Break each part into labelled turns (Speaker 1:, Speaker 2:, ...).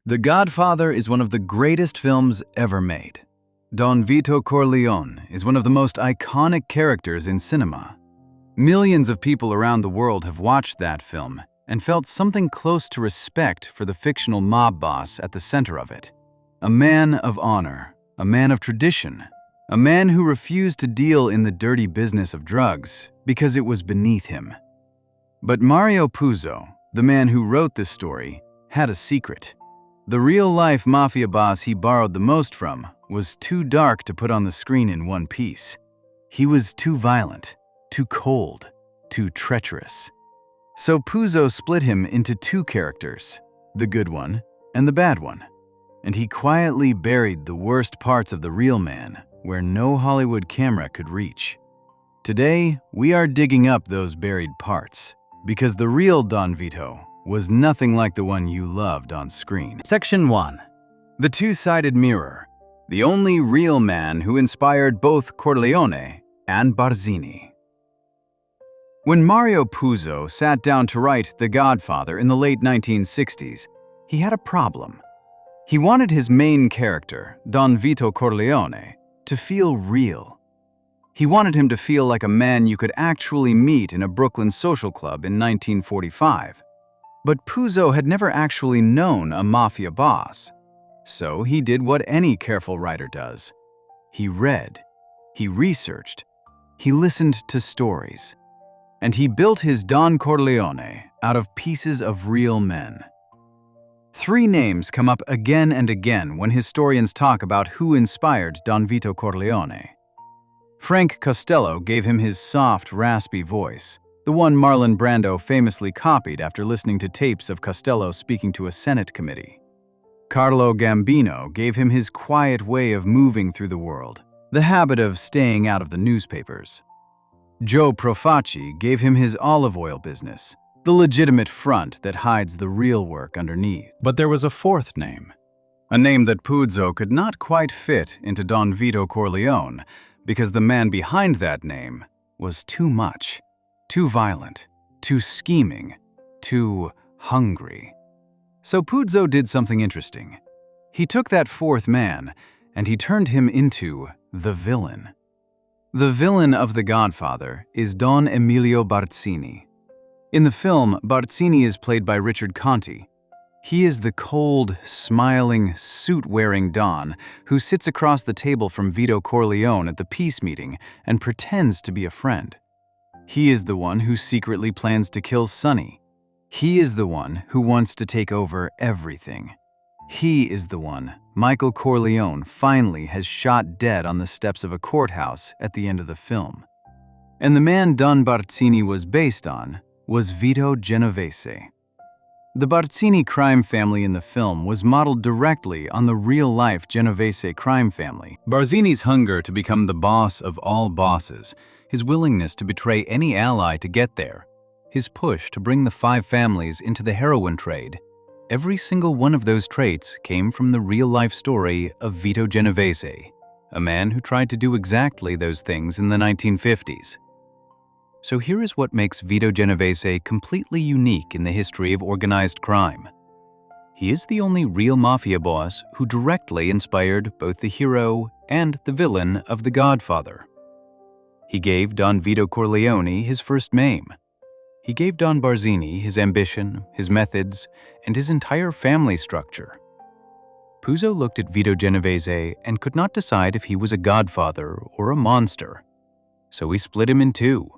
Speaker 1: The Godfather is one of the greatest films ever made. Don Vito Corleone is one of the most iconic characters in cinema. Millions of people around the world have watched that film and felt something close to respect for the fictional mob boss at the center of it. A man of honor, a man of tradition, a man who refused to deal in the dirty business of drugs because it was beneath him. But Mario Puzo, the man who wrote this story, had a secret. The real-life mafia boss he borrowed the most from was too dark to put on the screen in one piece. He was too violent, too cold, too treacherous. So Puzo split him into two characters, the good one and the bad one. And he quietly buried the worst parts of the real man where no Hollywood camera could reach. Today, we are digging up those buried parts, because the real Don Vito was nothing like the one you loved on screen. Section 1. The Two-Sided Mirror. The only real man who inspired both Corleone and Barzini. When Mario Puzo sat down to write The Godfather in the late 1960s, he had a problem. He wanted his main character, Don Vito Corleone, to feel real. He wanted him to feel like a man you could actually meet in a Brooklyn social club in 1945. But Puzo had never actually known a mafia boss. So he did what any careful writer does. He read, he researched, he listened to stories, and he built his Don Corleone out of pieces of real men. Three names come up again and again when historians talk about who inspired Don Vito Corleone. Frank Costello gave him his soft, raspy voice, the one Marlon Brando famously copied after listening to tapes of Costello speaking to a Senate committee. Carlo Gambino gave him his quiet way of moving through the world, the habit of staying out of the newspapers. Joe Profaci gave him his olive oil business, the legitimate front that hides the real work underneath. But there was a fourth name, a name that Puzo could not quite fit into Don Vito Corleone because the man behind that name was too much. Too violent, too scheming, too hungry. So Puzo did something interesting. He took that fourth man and he turned him into the villain. The villain of The Godfather is Don Emilio Barzini. In the film, Barzini is played by Richard Conte. He is the cold, smiling, suit-wearing Don who sits across the table from Vito Corleone at the peace meeting and pretends to be a friend. He is the one who secretly plans to kill Sonny. He is the one who wants to take over everything. He is the one Michael Corleone finally has shot dead on the steps of a courthouse at the end of the film. And the man Don Barzini was based on was Vito Genovese. The Barzini crime family in the film was modeled directly on the real-life Genovese crime family. Barzini's hunger to become the boss of all bosses, his willingness to betray any ally to get there, his push to bring the five families into the heroin trade, every single one of those traits came from the real-life story of Vito Genovese, a man who tried to do exactly those things in the 1950s. So here is what makes Vito Genovese completely unique in the history of organized crime. He is the only real mafia boss who directly inspired both the hero and the villain of The Godfather. He gave Don Vito Corleone his first name. He gave Don Barzini his ambition, his methods, and his entire family structure. Puzo looked at Vito Genovese and could not decide if he was a godfather or a monster. So he split him in two.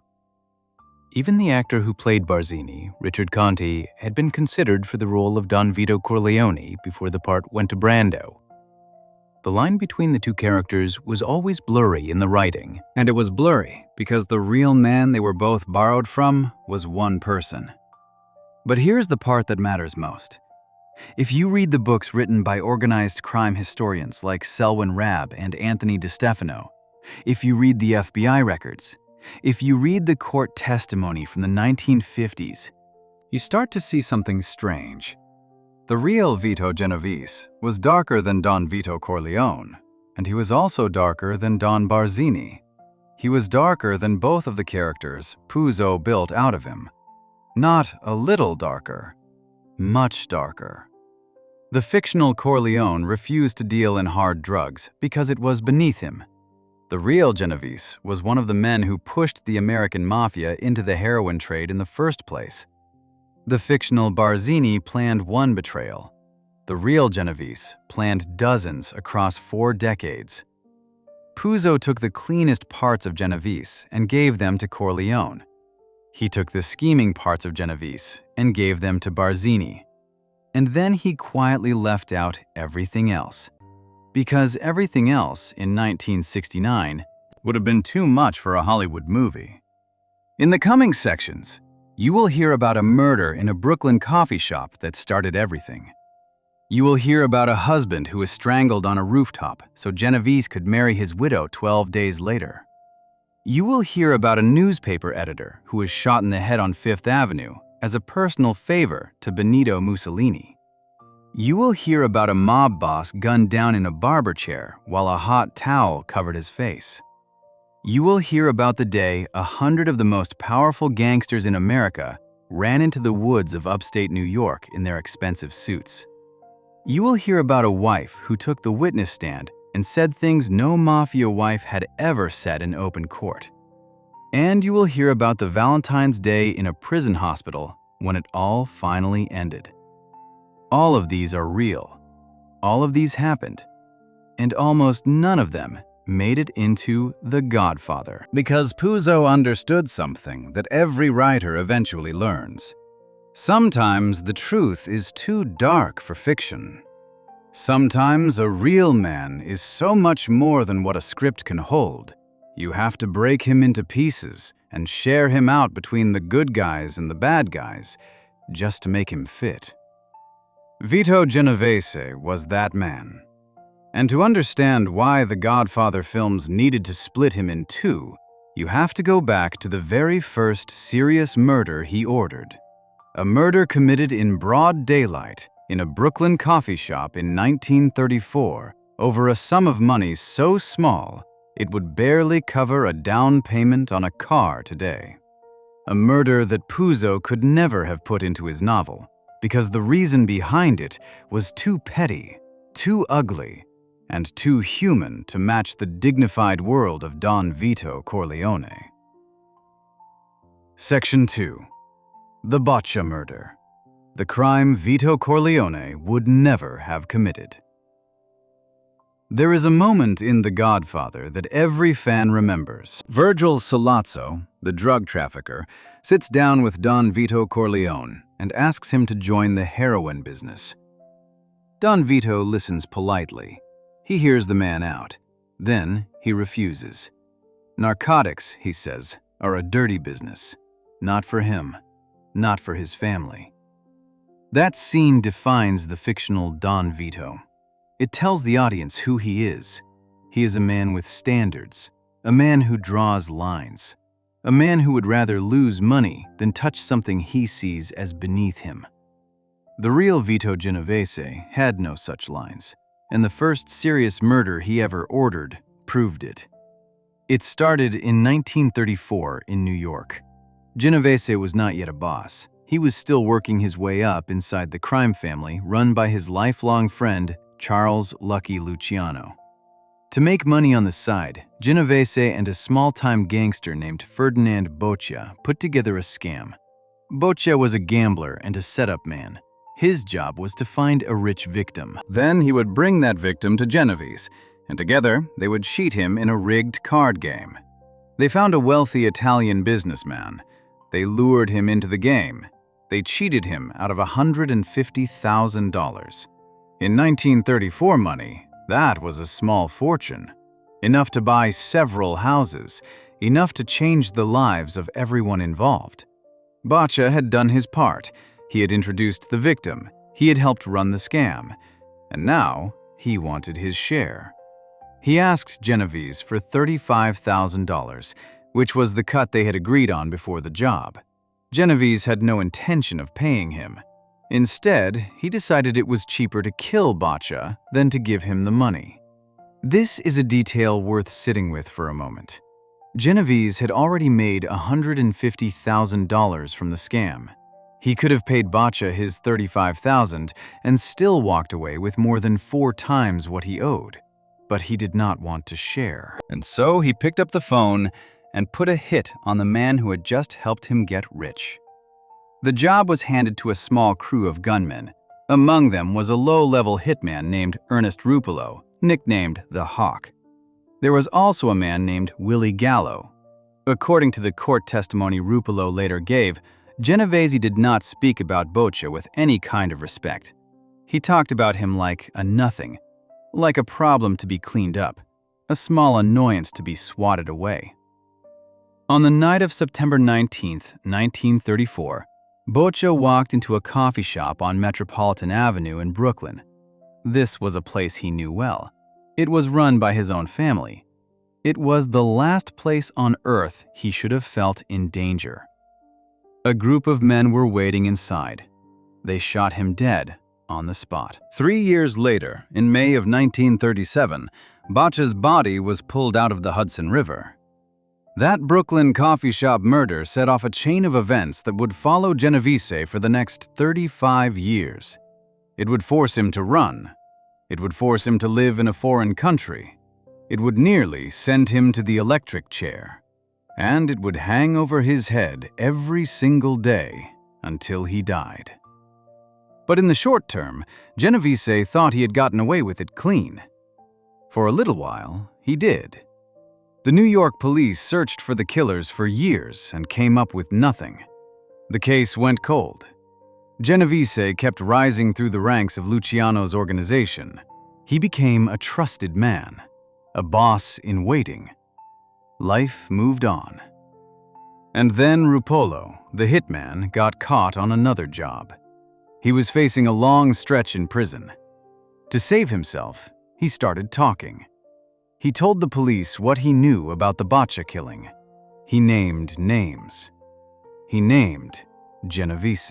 Speaker 1: Even the actor who played Barzini, Richard Conte, had been considered for the role of Don Vito Corleone before the part went to Brando. The line between the two characters was always blurry in the writing, and it was blurry because the real man they were both borrowed from was one person. But here's the part that matters most. If you read the books written by organized crime historians like Selwyn Rabb and Anthony DeStefano, if you read the FBI records, if you read the court testimony from the 1950s, you start to see something strange. The real Vito Genovese was darker than Don Vito Corleone, and he was also darker than Don Barzini. He was darker than both of the characters Puzo built out of him. Not a little darker, much darker. The fictional Corleone refused to deal in hard drugs because it was beneath him. The real Genovese was one of the men who pushed the American Mafia into the heroin trade in the first place. The fictional Barzini planned one betrayal. The real Genovese planned dozens across 4 decades. Puzo took the cleanest parts of Genovese and gave them to Corleone. He took the scheming parts of Genovese and gave them to Barzini. And then he quietly left out everything else. Because everything else in 1969 would have been too much for a Hollywood movie. In the coming sections, you will hear about a murder in a Brooklyn coffee shop that started everything. You will hear about a husband who was strangled on a rooftop so Genovese could marry his widow 12 days later. You will hear about a newspaper editor who was shot in the head on Fifth Avenue as a personal favor to Benito Mussolini. You will hear about a mob boss gunned down in a barber chair while a hot towel covered his face. You will hear about the day 100 of the most powerful gangsters in America ran into the woods of upstate New York in their expensive suits. You will hear about a wife who took the witness stand and said things no mafia wife had ever said in open court. And you will hear about the Valentine's Day in a prison hospital when it all finally ended. All of these are real. All of these happened. And almost none of them made it into The Godfather. Because Puzo understood something that every writer eventually learns. Sometimes the truth is too dark for fiction. Sometimes a real man is so much more than what a script can hold. You have to break him into pieces and share him out between the good guys and the bad guys just to make him fit. Vito Genovese was that man. And to understand why the Godfather films needed to split him in two, you have to go back to the very first serious murder he ordered. A murder committed in broad daylight in a Brooklyn coffee shop in 1934 over a sum of money so small it would barely cover a down payment on a car today. A murder that Puzo could never have put into his novel because the reason behind it was too petty, too ugly, and too human to match the dignified world of Don Vito Corleone. Section 2. The Botcha Murder. The crime Vito Corleone would never have committed. There is a moment in The Godfather that every fan remembers. Virgil Sollozzo, the drug trafficker, sits down with Don Vito Corleone and asks him to join the heroin business. Don Vito listens politely. He hears the man out. Then he refuses. Narcotics, he says, are a dirty business. Not for him. Not for his family. That scene defines the fictional Don Vito. It tells the audience who he is. He is a man with standards, a man who draws lines, a man who would rather lose money than touch something he sees as beneath him. The real Vito Genovese had no such lines, and the first serious murder he ever ordered proved it. It started in 1934 in New York. Genovese was not yet a boss. He was still working his way up inside the crime family run by his lifelong friend, Charles Lucky Luciano. To make money on the side, Genovese and a small-time gangster named Ferdinand Botcha put together a scam. Botcha was a gambler and a setup man. His job was to find a rich victim. Then he would bring that victim to Genovese, and together they would cheat him in a rigged card game. They found a wealthy Italian businessman. They lured him into the game. They cheated him out of $150,000. In 1934 money, that was a small fortune. Enough to buy several houses, enough to change the lives of everyone involved. Botcha had done his part. He had introduced the victim. He had helped run the scam. And now, he wanted his share. He asked Genovese for $35,000, which was the cut they had agreed on before the job. Genovese had no intention of paying him. Instead, he decided it was cheaper to kill Botcha than to give him the money. This is a detail worth sitting with for a moment. Genovese had already made $150,000 from the scam. He could have paid Botcha his $35,000 and still walked away with more than 4 times what he owed. But he did not want to share. And so he picked up the phone and put a hit on the man who had just helped him get rich. The job was handed to a small crew of gunmen. Among them was a low-level hitman named Ernest Rupolo, nicknamed the Hawk. There was also a man named Willie Gallo. According to the court testimony Rupolo later gave, Genovese did not speak about Botcha with any kind of respect. He talked about him like a nothing, like a problem to be cleaned up, a small annoyance to be swatted away. On the night of September 19, 1934, Botcha walked into a coffee shop on Metropolitan Avenue in Brooklyn. This was a place he knew well. It was run by his own family. It was the last place on earth he should have felt in danger. A group of men were waiting inside. They shot him dead on the spot. 3 years later, in May of 1937, Botcha's body was pulled out of the Hudson River. That Brooklyn coffee shop murder set off a chain of events that would follow Genovese for the next 35 years. It would force him to run. It would force him to live in a foreign country. It would nearly send him to the electric chair. And it would hang over his head every single day until he died. But in the short term, Genovese thought he had gotten away with it clean. For a little while, he did. The New York police searched for the killers for years and came up with nothing. The case went cold. Genovese kept rising through the ranks of Luciano's organization. He became a trusted man, a boss in waiting. Life moved on. And then Rupolo, the hitman, got caught on another job. He was facing a long stretch in prison. To save himself, he started talking. He told the police what he knew about the Botcha killing. He named names. He named Genovese.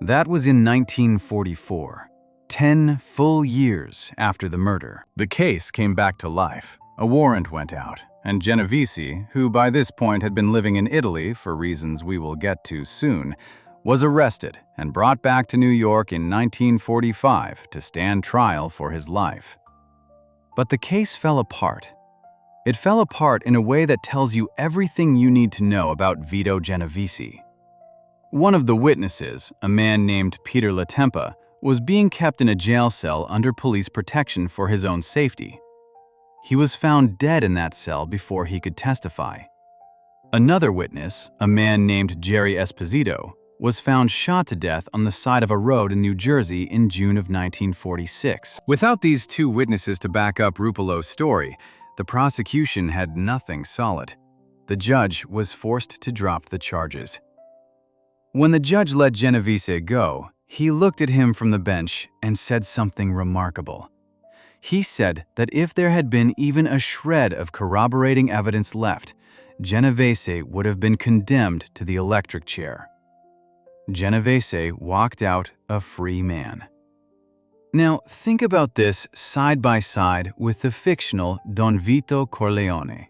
Speaker 1: That was in 1944, 10 full years after the murder. The case came back to life. A warrant went out, and Genovese, who by this point had been living in Italy for reasons we will get to soon, was arrested and brought back to New York in 1945 to stand trial for his life. But the case fell apart. It fell apart in a way that tells you everything you need to know about Vito Genovese. One of the witnesses, a man named Peter Latempa, was being kept in a jail cell under police protection for his own safety. He was found dead in that cell before he could testify. Another witness, a man named Jerry Esposito, was found shot to death on the side of a road in New Jersey in June of 1946. Without these 2 witnesses to back up Rupolo's story, the prosecution had nothing solid. The judge was forced to drop the charges. When the judge let Genovese go, he looked at him from the bench and said something remarkable. He said that if there had been even a shred of corroborating evidence left, Genovese would have been condemned to the electric chair. Genovese walked out a free man. Now, think about this side by side with the fictional Don Vito Corleone.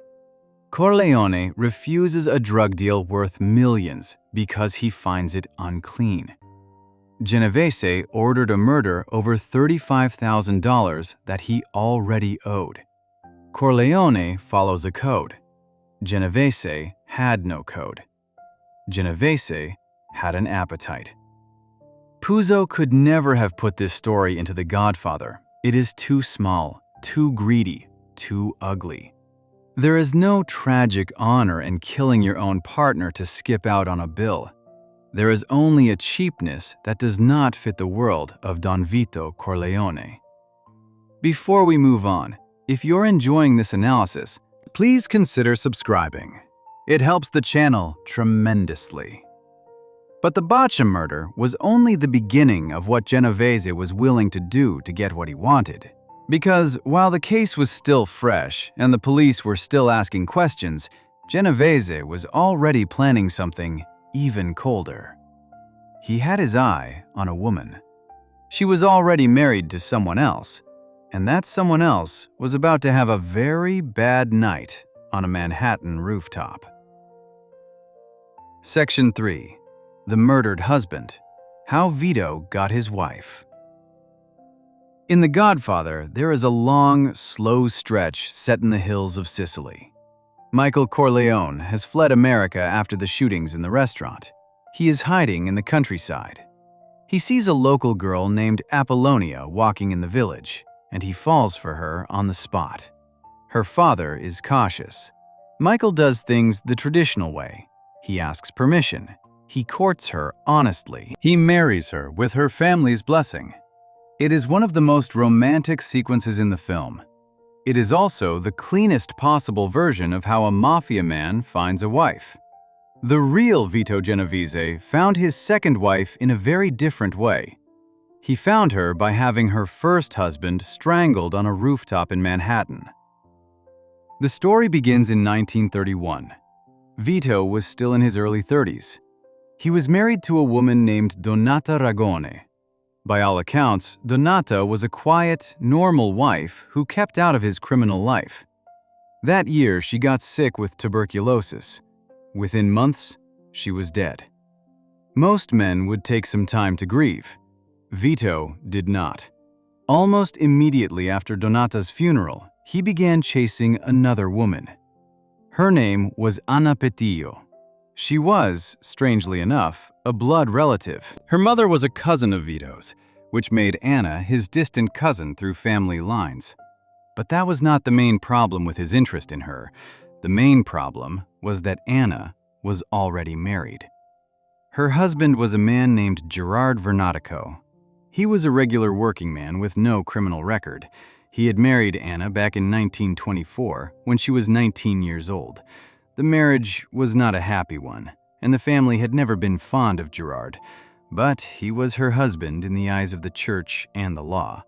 Speaker 1: Corleone refuses a drug deal worth millions because he finds it unclean. Genovese ordered a murder over $35,000 that he already owed. Corleone follows a code. Genovese had no code. Genovese had an appetite. Puzo could never have put this story into The Godfather. It is too small, too greedy, too ugly. There is no tragic honor in killing your own partner to skip out on a bill. There is only a cheapness that does not fit the world of Don Vito Corleone. Before we move on, if you're enjoying this analysis, please consider subscribing. It helps the channel tremendously. But the Botcha murder was only the beginning of what Genovese was willing to do to get what he wanted. Because while the case was still fresh and the police were still asking questions, Genovese was already planning something even colder. He had his eye on a woman. She was already married to someone else, and that someone else was about to have a very bad night on a Manhattan rooftop. Section 3. the murdered husband, how Vito got his wife. In The Godfather, there is a long, slow stretch set in the hills of Sicily. Michael Corleone has fled America after the shootings in the restaurant. He is hiding in the countryside. He sees a local girl named Appalachin walking in the village, and he falls for her on the spot. Her father is cautious. Michael does things the traditional way. He asks permission. He courts her honestly. He marries her with her family's blessing. It is one of the most romantic sequences in the film. It is also the cleanest possible version of how a mafia man finds a wife. The real Vito Genovese found his second wife in a very different way. He found her by having her first husband strangled on a rooftop in Manhattan. The story begins in 1931. Vito was still in his early 30s. He was married to a woman named Donata Ragone. By all accounts, Donata was a quiet, normal wife who kept out of his criminal life. That year, she got sick with tuberculosis. Within months, she was dead. Most men would take some time to grieve. Vito did not. Almost immediately after Donata's funeral, he began chasing another woman. Her name was Anna Petillo. She was, strangely enough, a blood relative. Her mother was a cousin of Vito's, which made Anna his distant cousin through family lines. But that was not the main problem with his interest in her. The main problem was that Anna was already married. Her husband was a man named Gerard Vernatico. He was a regular working man with no criminal record. He had married Anna back in 1924 when she was 19 years old. The marriage was not a happy one, and the family had never been fond of Gerard, but he was her husband in the eyes of the church and the law,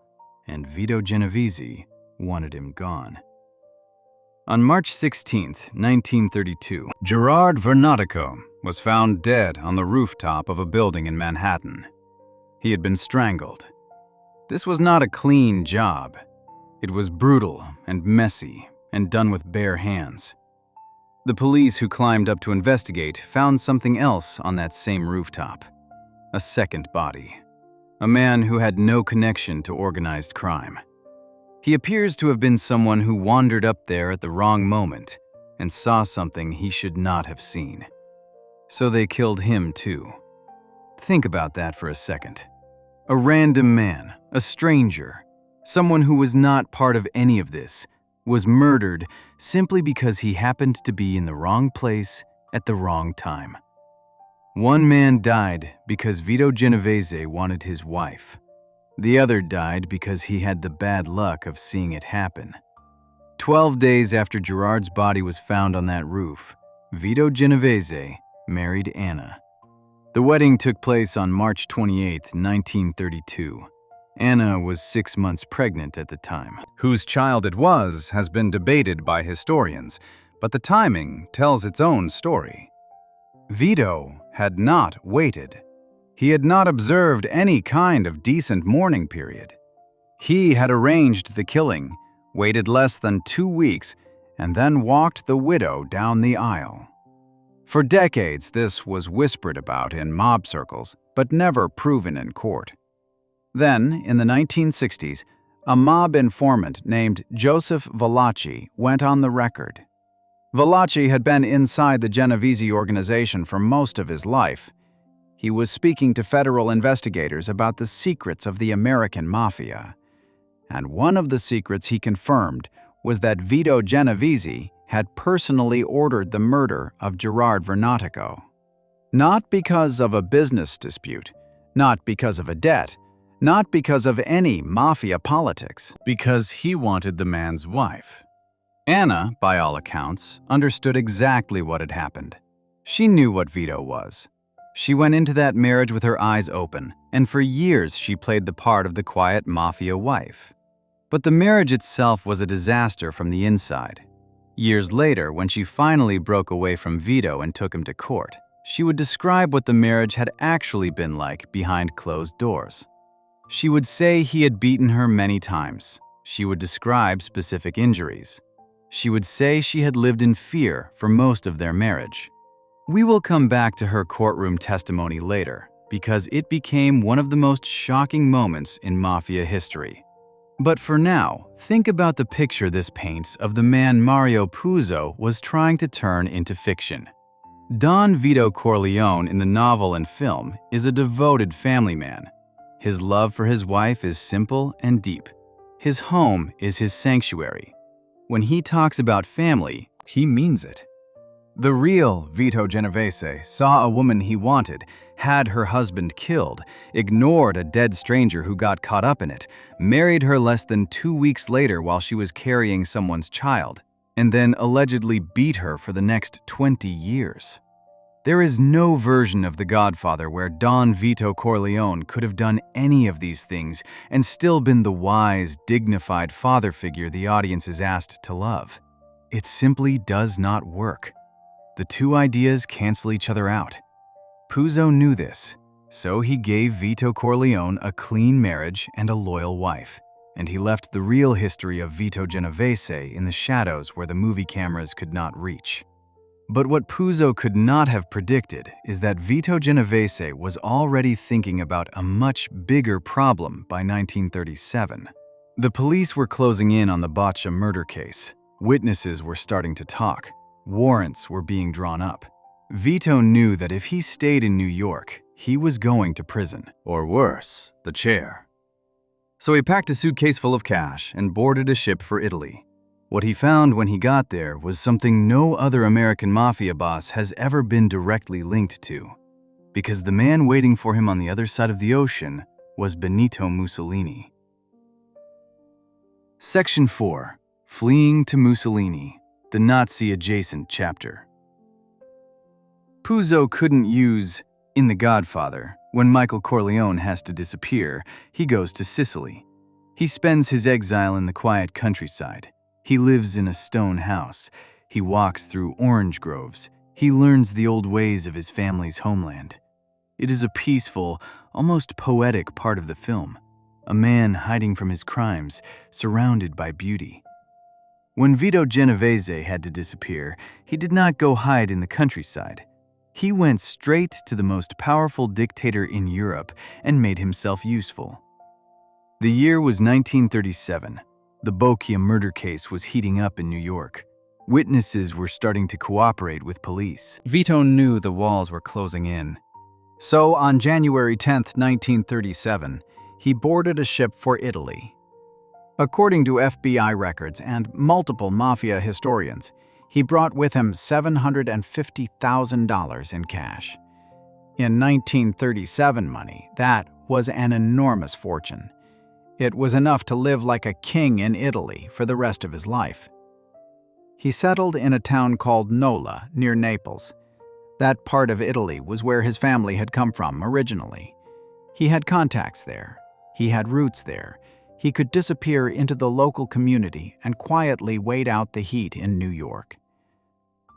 Speaker 1: and Vito Genovese wanted him gone. On March 16, 1932, Gerard Vernatico was found dead on the rooftop of a building in Manhattan. He had been strangled. This was not a clean job. It was brutal and messy and done with bare hands. The police who climbed up to investigate found something else on that same rooftop. A second body. A man who had no connection to organized crime. He appears to have been someone who wandered up there at the wrong moment and saw something he should not have seen. So they killed him too. Think about that for a second. A random man, a stranger, someone who was not part of any of this, was murdered simply because he happened to be in the wrong place at the wrong time. One man died because Vito Genovese wanted his wife. The other died because he had the bad luck of seeing it happen. 12 days after Gerard's body was found on that roof, Vito Genovese married Anna. The wedding took place on March 28, 1932. Anna was 6 months pregnant at the time. Whose child it was has been debated by historians, but the timing tells its own story. Vito had not waited. He had not observed any kind of decent mourning period. He had arranged the killing, waited less than 2 weeks, and then walked the widow down the aisle. For decades, this was whispered about in mob circles, but never proven in court. Then, in the 1960s, a mob informant named Joseph Valachi went on the record. Valachi had been inside the Genovese organization for most of his life. He was speaking to federal investigators about the secrets of the American Mafia. And one of the secrets he confirmed was that Vito Genovese had personally ordered the murder of Gerard Vernatico. Not because of a business dispute, not because of a debt, not because of any mafia politics, because he wanted the man's wife. Anna, by all accounts, understood exactly what had happened. She knew what Vito was. She went into that marriage with her eyes open, and for years she played the part of the quiet mafia wife. But the marriage itself was a disaster from the inside. Years later, when she finally broke away from Vito and took him to court, she would describe what the marriage had actually been like behind closed doors. She would say he had beaten her many times. She would describe specific injuries. She would say she had lived in fear for most of their marriage. We will come back to her courtroom testimony later, because it became one of the most shocking moments in Mafia history. But for now, think about the picture this paints of the man Mario Puzo was trying to turn into fiction. Don Vito Corleone in the novel and film is a devoted family man. His love for his wife is simple and deep. His home is his sanctuary. When he talks about family, he means it. The real Vito Genovese saw a woman he wanted, had her husband killed, ignored a dead stranger who got caught up in it, married her less than 2 weeks later while she was carrying someone's child, and then allegedly beat her for the next 20 years. There is no version of The Godfather where Don Vito Corleone could have done any of these things and still been the wise, dignified father figure the audience is asked to love. It simply does not work. The two ideas cancel each other out. Puzo knew this, so he gave Vito Corleone a clean marriage and a loyal wife, and he left the real history of Vito Genovese in the shadows where the movie cameras could not reach. But what Puzo could not have predicted is that Vito Genovese was already thinking about a much bigger problem by 1937. The police were closing in on the Botcha murder case. Witnesses were starting to talk. Warrants were being drawn up. Vito knew that if he stayed in New York, he was going to prison, or worse, the chair. So he packed a suitcase full of cash and boarded a ship for Italy. What he found when he got there was something no other American mafia boss has ever been directly linked to, because the man waiting for him on the other side of the ocean was Benito Mussolini. Section 4. Fleeing to Mussolini. The Nazi-adjacent chapter. Puzo couldn't use in The Godfather. When Michael Corleone has to disappear, he goes to Sicily. He spends his exile in the quiet countryside. He lives in a stone house. He walks through orange groves. He learns the old ways of his family's homeland. It is a peaceful, almost poetic part of the film. A man hiding from his crimes, surrounded by beauty. When Vito Genovese had to disappear, he did not go hide in the countryside. He went straight to the most powerful dictator in Europe and made himself useful. The year was 1937. The Botcha murder case was heating up in New York. Witnesses were starting to cooperate with police. Vito knew the walls were closing in. So on January 10, 1937, he boarded a ship for Italy. According to FBI records and multiple mafia historians, he brought with him $750,000 in cash. In 1937 money, that was an enormous fortune. It was enough to live like a king in Italy for the rest of his life. He settled in a town called Nola, near Naples. That part of Italy was where his family had come from originally. He had contacts there. He had roots there. He could disappear into the local community and quietly wait out the heat in New York.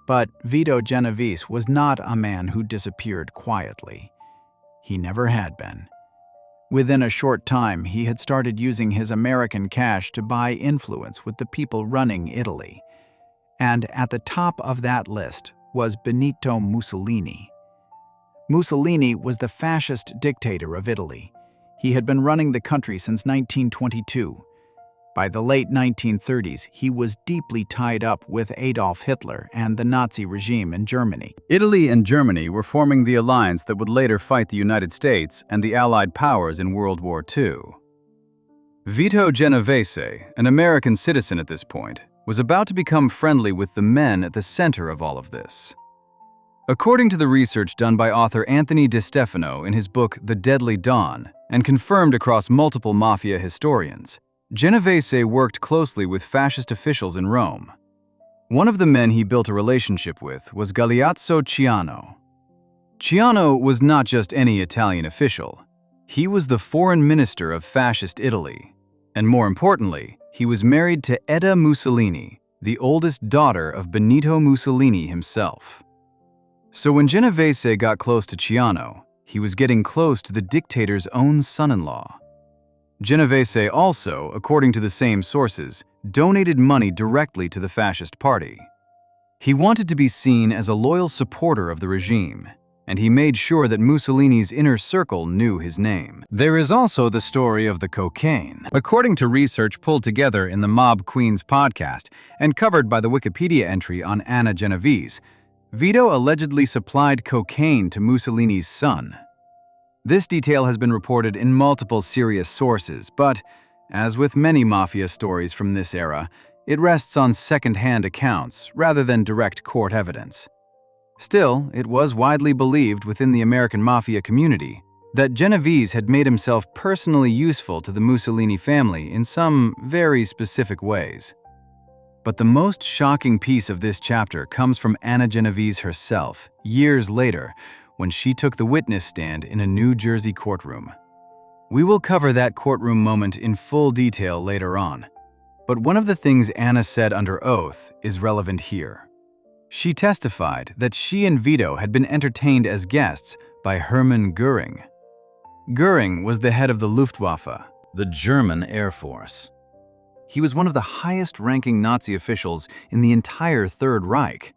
Speaker 1: But Vito Genovese was not a man who disappeared quietly. He never had been. Within a short time, he had started using his American cash to buy influence with the people running Italy. And at the top of that list was Benito Mussolini. Mussolini was the fascist dictator of Italy. He had been running the country since 1922. By the late 1930s, he was deeply tied up with Adolf Hitler and the Nazi regime in Germany. Italy and Germany were forming the alliance that would later fight the United States and the Allied powers in World War II. Vito Genovese, an American citizen at this point, was about to become friendly with the men at the center of all of this. According to the research done by author Anthony DeStefano in his book The Deadly Dawn, and confirmed across multiple mafia historians, Genovese worked closely with fascist officials in Rome. One of the men he built a relationship with was Galeazzo Ciano. Ciano was not just any Italian official. He was the foreign minister of fascist Italy. And more importantly, he was married to Etta Mussolini, the oldest daughter of Benito Mussolini himself. So when Genovese got close to Ciano, he was getting close to the dictator's own son-in-law. Genovese also, according to the same sources, donated money directly to the fascist party. He wanted to be seen as a loyal supporter of the regime, and he made sure that Mussolini's inner circle knew his name. There is also the story of the cocaine. According to research pulled together in the Mob Queens podcast and covered by the Wikipedia entry on Anna Genovese, Vito allegedly supplied cocaine to Mussolini's son. This detail has been reported in multiple serious sources, but, as with many mafia stories from this era, it rests on second-hand accounts rather than direct court evidence. Still, it was widely believed within the American mafia community that Genovese had made himself personally useful to the Mussolini family in some very specific ways. But the most shocking piece of this chapter comes from Anna Genovese herself, years later, when she took the witness stand in a New Jersey courtroom. We will cover that courtroom moment in full detail later on, but one of the things Anna said under oath is relevant here. She testified that she and Vito had been entertained as guests by Hermann Göring. Göring was the head of the Luftwaffe, the German Air Force. He was one of the highest-ranking Nazi officials in the entire Third Reich.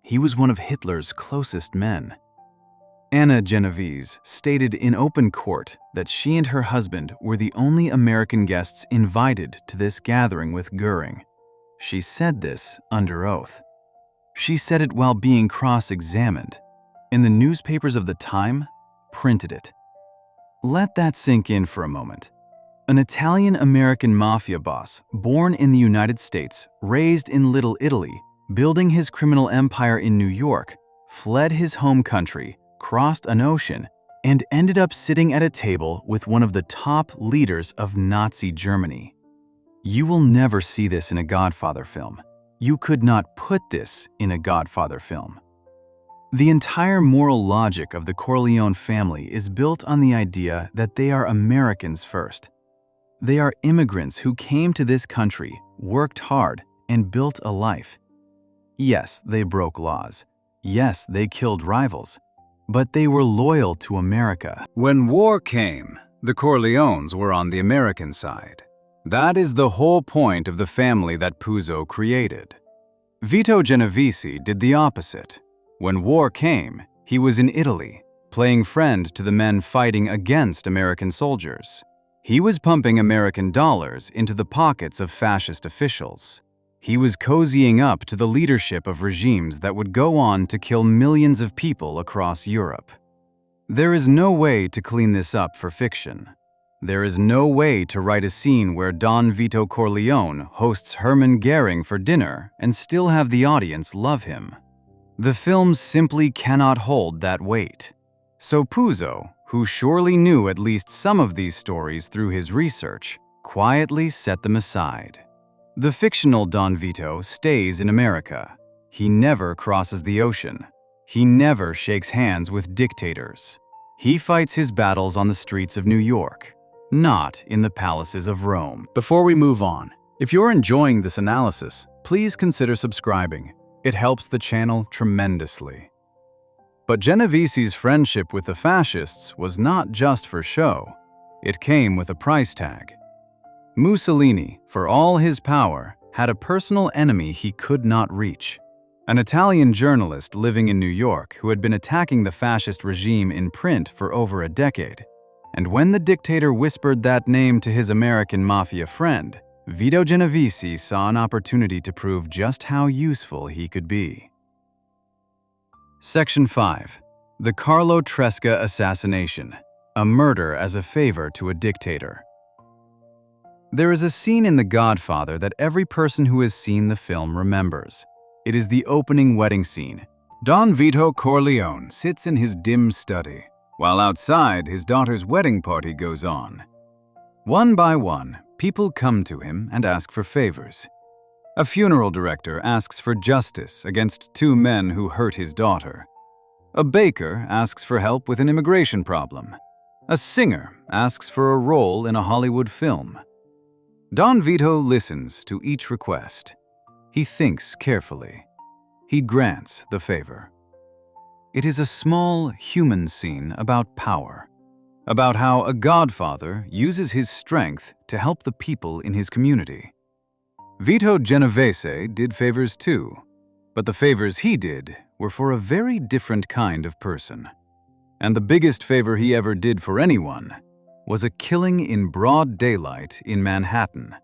Speaker 1: He was one of Hitler's closest men. Anna Genovese stated in open court that she and her husband were the only American guests invited to this gathering with Göring. She said this under oath. She said it while being cross-examined, and the newspapers of the time printed it. Let that sink in for a moment. An Italian-American mafia boss, born in the United States, raised in Little Italy, building his criminal empire in New York, fled his home country, crossed an ocean, and ended up sitting at a table with one of the top leaders of Nazi Germany. You will never see this in a Godfather film. You could not put this in a Godfather film. The entire moral logic of the Corleone family is built on the idea that they are Americans first. They are immigrants who came to this country, worked hard, and built a life. Yes, they broke laws. Yes, they killed rivals. But they were loyal to America. When war came, the Corleones were on the American side. That is the whole point of the family that Puzo created. Vito Genovese did the opposite. When war came, he was in Italy, playing friend to the men fighting against American soldiers. He was pumping American dollars into the pockets of fascist officials. He was cozying up to the leadership of regimes that would go on to kill millions of people across Europe. There is no way to clean this up for fiction. There is no way to write a scene where Don Vito Corleone hosts Hermann Göring for dinner and still have the audience love him. The film simply cannot hold that weight. So Puzo, who surely knew at least some of these stories through his research, quietly set them aside. The fictional Don Vito stays in America. He never crosses the ocean. He never shakes hands with dictators. He fights his battles on the streets of New York, not in the palaces of Rome. Before we move on, if you're enjoying this analysis, please consider subscribing. It helps the channel tremendously. But Genovese's friendship with the fascists was not just for show. It came with a price tag. Mussolini, for all his power, had a personal enemy he could not reach. An Italian journalist living in New York who had been attacking the fascist regime in print for over a decade. And when the dictator whispered that name to his American mafia friend, Vito Genovese saw an opportunity to prove just how useful he could be. Section 5. The Carlo Tresca assassination. A murder as a favor to a dictator. There is a scene in The Godfather that every person who has seen the film remembers. It is the opening wedding scene. Don Vito Corleone sits in his dim study, while outside his daughter's wedding party goes on. One by one, people come to him and ask for favors. A funeral director asks for justice against two men who hurt his daughter. A baker asks for help with an immigration problem. A singer asks for a role in a Hollywood film. Don Vito listens to each request. He thinks carefully. He grants the favor. It is a small, human scene about power, about how a godfather uses his strength to help the people in his community. Vito Genovese did favors too. But the favors he did were for a very different kind of person. And the biggest favor he ever did for anyone was a killing in broad daylight in Manhattan,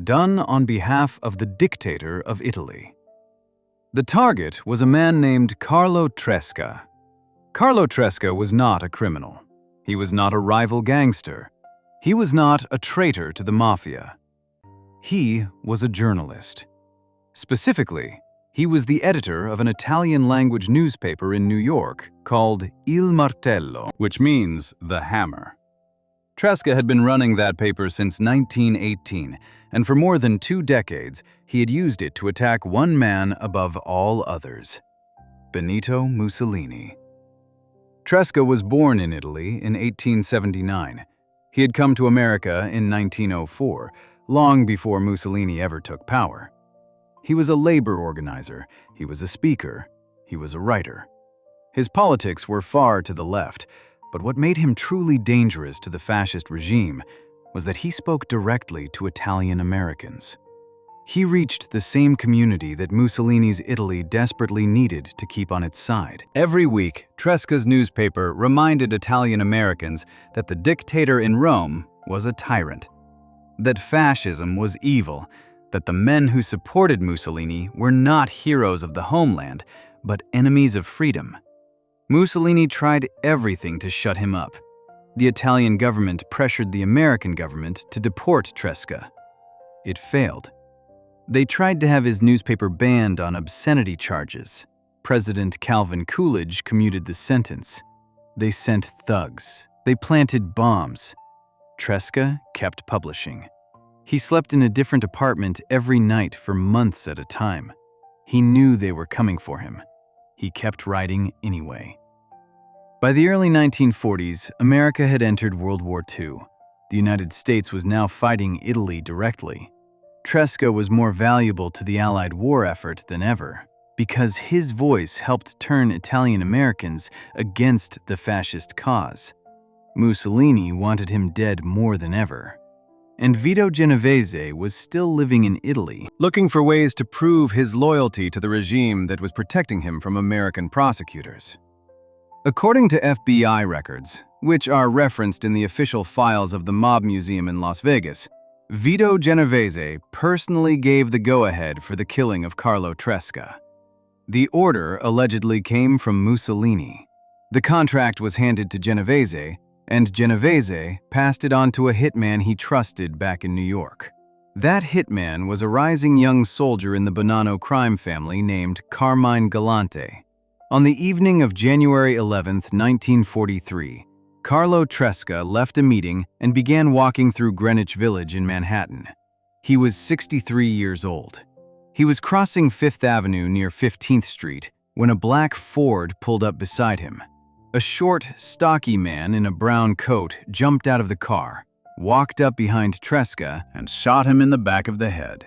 Speaker 1: done on behalf of the dictator of Italy. The target was a man named Carlo Tresca. Carlo Tresca was not a criminal. He was not a rival gangster. He was not a traitor to the Mafia. He was a journalist. Specifically, he was the editor of an Italian-language newspaper in New York called Il Martello, which means the hammer. Tresca had been running that paper since 1918, and for more than 2 decades, he had used it to attack one man above all others: Benito Mussolini. Tresca was born in Italy in 1879. He had come to America in 1904, long before Mussolini ever took power. He was a labor organizer, he was a speaker, he was a writer. His politics were far to the left, but what made him truly dangerous to the fascist regime was that he spoke directly to Italian Americans. He reached the same community that Mussolini's Italy desperately needed to keep on its side. Every week, Tresca's newspaper reminded Italian Americans that the dictator in Rome was a tyrant, that fascism was evil, that the men who supported Mussolini were not heroes of the homeland, but enemies of freedom. Mussolini tried everything to shut him up. The Italian government pressured the American government to deport Tresca. It failed. They tried to have his newspaper banned on obscenity charges. President Calvin Coolidge commuted the sentence. They sent thugs. They planted bombs. Tresca kept publishing. He slept in a different apartment every night for months at a time. He knew they were coming for him. He kept writing anyway. By the early 1940s, America had entered World War II. The United States was now fighting Italy directly. Tresca was more valuable to the Allied war effort than ever, because his voice helped turn Italian Americans against the fascist cause. Mussolini wanted him dead more than ever. And Vito Genovese was still living in Italy, looking for ways to prove his loyalty to the regime that was protecting him from American prosecutors. According to FBI records, which are referenced in the official files of the Mob Museum in Las Vegas, Vito Genovese personally gave the go-ahead for the killing of Carlo Tresca. The order allegedly came from Mussolini. The contract was handed to Genovese, and Genovese passed it on to a hitman he trusted back in New York. That hitman was a rising young soldier in the Bonanno crime family named Carmine Galante. On the evening of January 11, 1943, Carlo Tresca left a meeting and began walking through Greenwich Village in Manhattan. He was 63 years old. He was crossing Fifth Avenue near 15th Street when a black Ford pulled up beside him. A short, stocky man in a brown coat jumped out of the car, walked up behind Tresca, and shot him in the back of the head.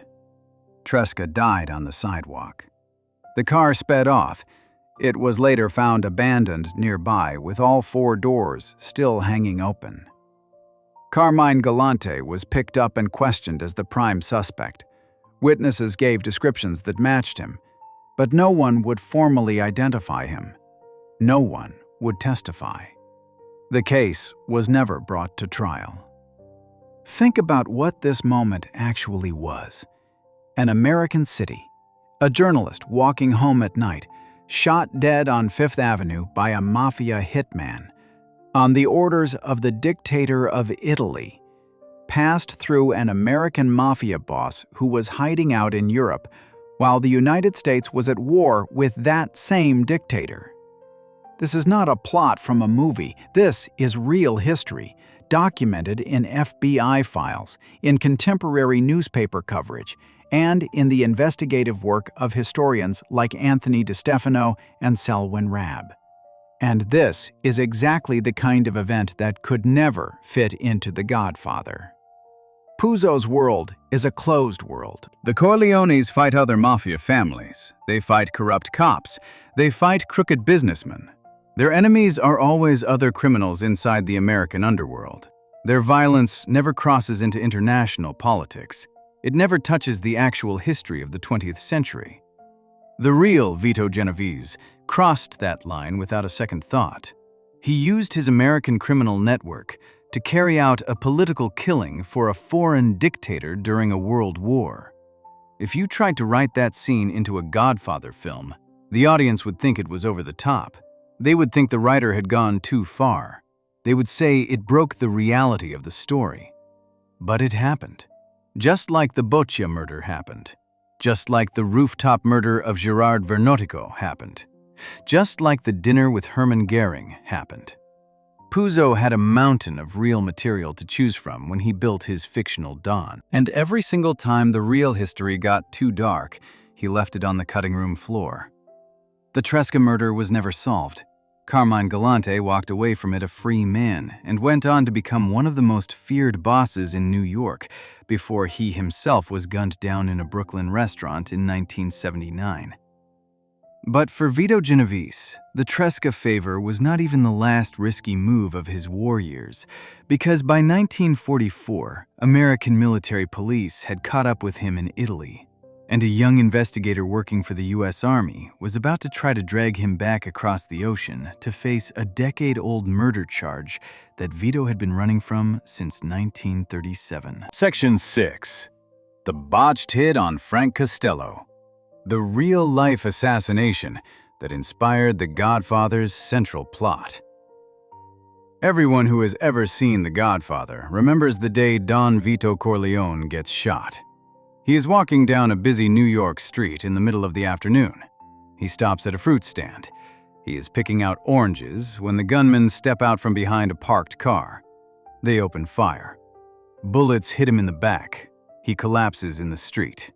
Speaker 1: Tresca died on the sidewalk. The car sped off. It was later found abandoned nearby with all 4 doors still hanging open. Carmine Galante was picked up and questioned as the prime suspect. Witnesses gave descriptions that matched him, but no one would formally identify him. No one would testify. The case was never brought to trial. Think about what this moment actually was. An American city, a journalist walking home at night, shot dead on Fifth Avenue by a Mafia hitman, on the orders of the dictator of Italy, passed through an American Mafia boss who was hiding out in Europe while the United States was at war with that same dictator. This is not a plot from a movie. This is real history, documented in FBI files, in contemporary newspaper coverage, and in the investigative work of historians like Anthony DeStefano and Selwyn Rabb. And this is exactly the kind of event that could never fit into The Godfather. Puzo's world is a closed world. The Corleones fight other mafia families. They fight corrupt cops. They fight crooked businessmen. Their enemies are always other criminals inside the American underworld. Their violence never crosses into international politics. It never touches the actual history of the 20th century. The real Vito Genovese crossed that line without a second thought. He used his American criminal network to carry out a political killing for a foreign dictator during a world war. If you tried to write that scene into a Godfather film, the audience would think it was over the top. They would think the writer had gone too far. They would say it broke the reality of the story. But it happened. Just like the Botcha murder happened. Just like the rooftop murder of Gerard Vernotico happened. Just like the dinner with Hermann Goering happened. Puzo had a mountain of real material to choose from when he built his fictional Don. And every single time the real history got too dark, he left it on the cutting room floor. The Tresca murder was never solved. Carmine Galante walked away from it a free man and went on to become one of the most feared bosses in New York before he himself was gunned down in a Brooklyn restaurant in 1979. But for Vito Genovese, the Tresca favor was not even the last risky move of his war years, because by 1944, American military police had caught up with him in Italy, and a young investigator working for the U.S. Army was about to try to drag him back across the ocean to face a decade-old murder charge that Vito had been running from since 1937. Section 6. The botched hit on Frank Costello. The real-life assassination that inspired The Godfather's central plot. Everyone who has ever seen The Godfather remembers the day Don Vito Corleone gets shot. He is walking down a busy New York street in the middle of the afternoon. He stops at a fruit stand. He is picking out oranges when the gunmen step out from behind a parked car. They open fire. Bullets hit him in the back. He collapses in the street.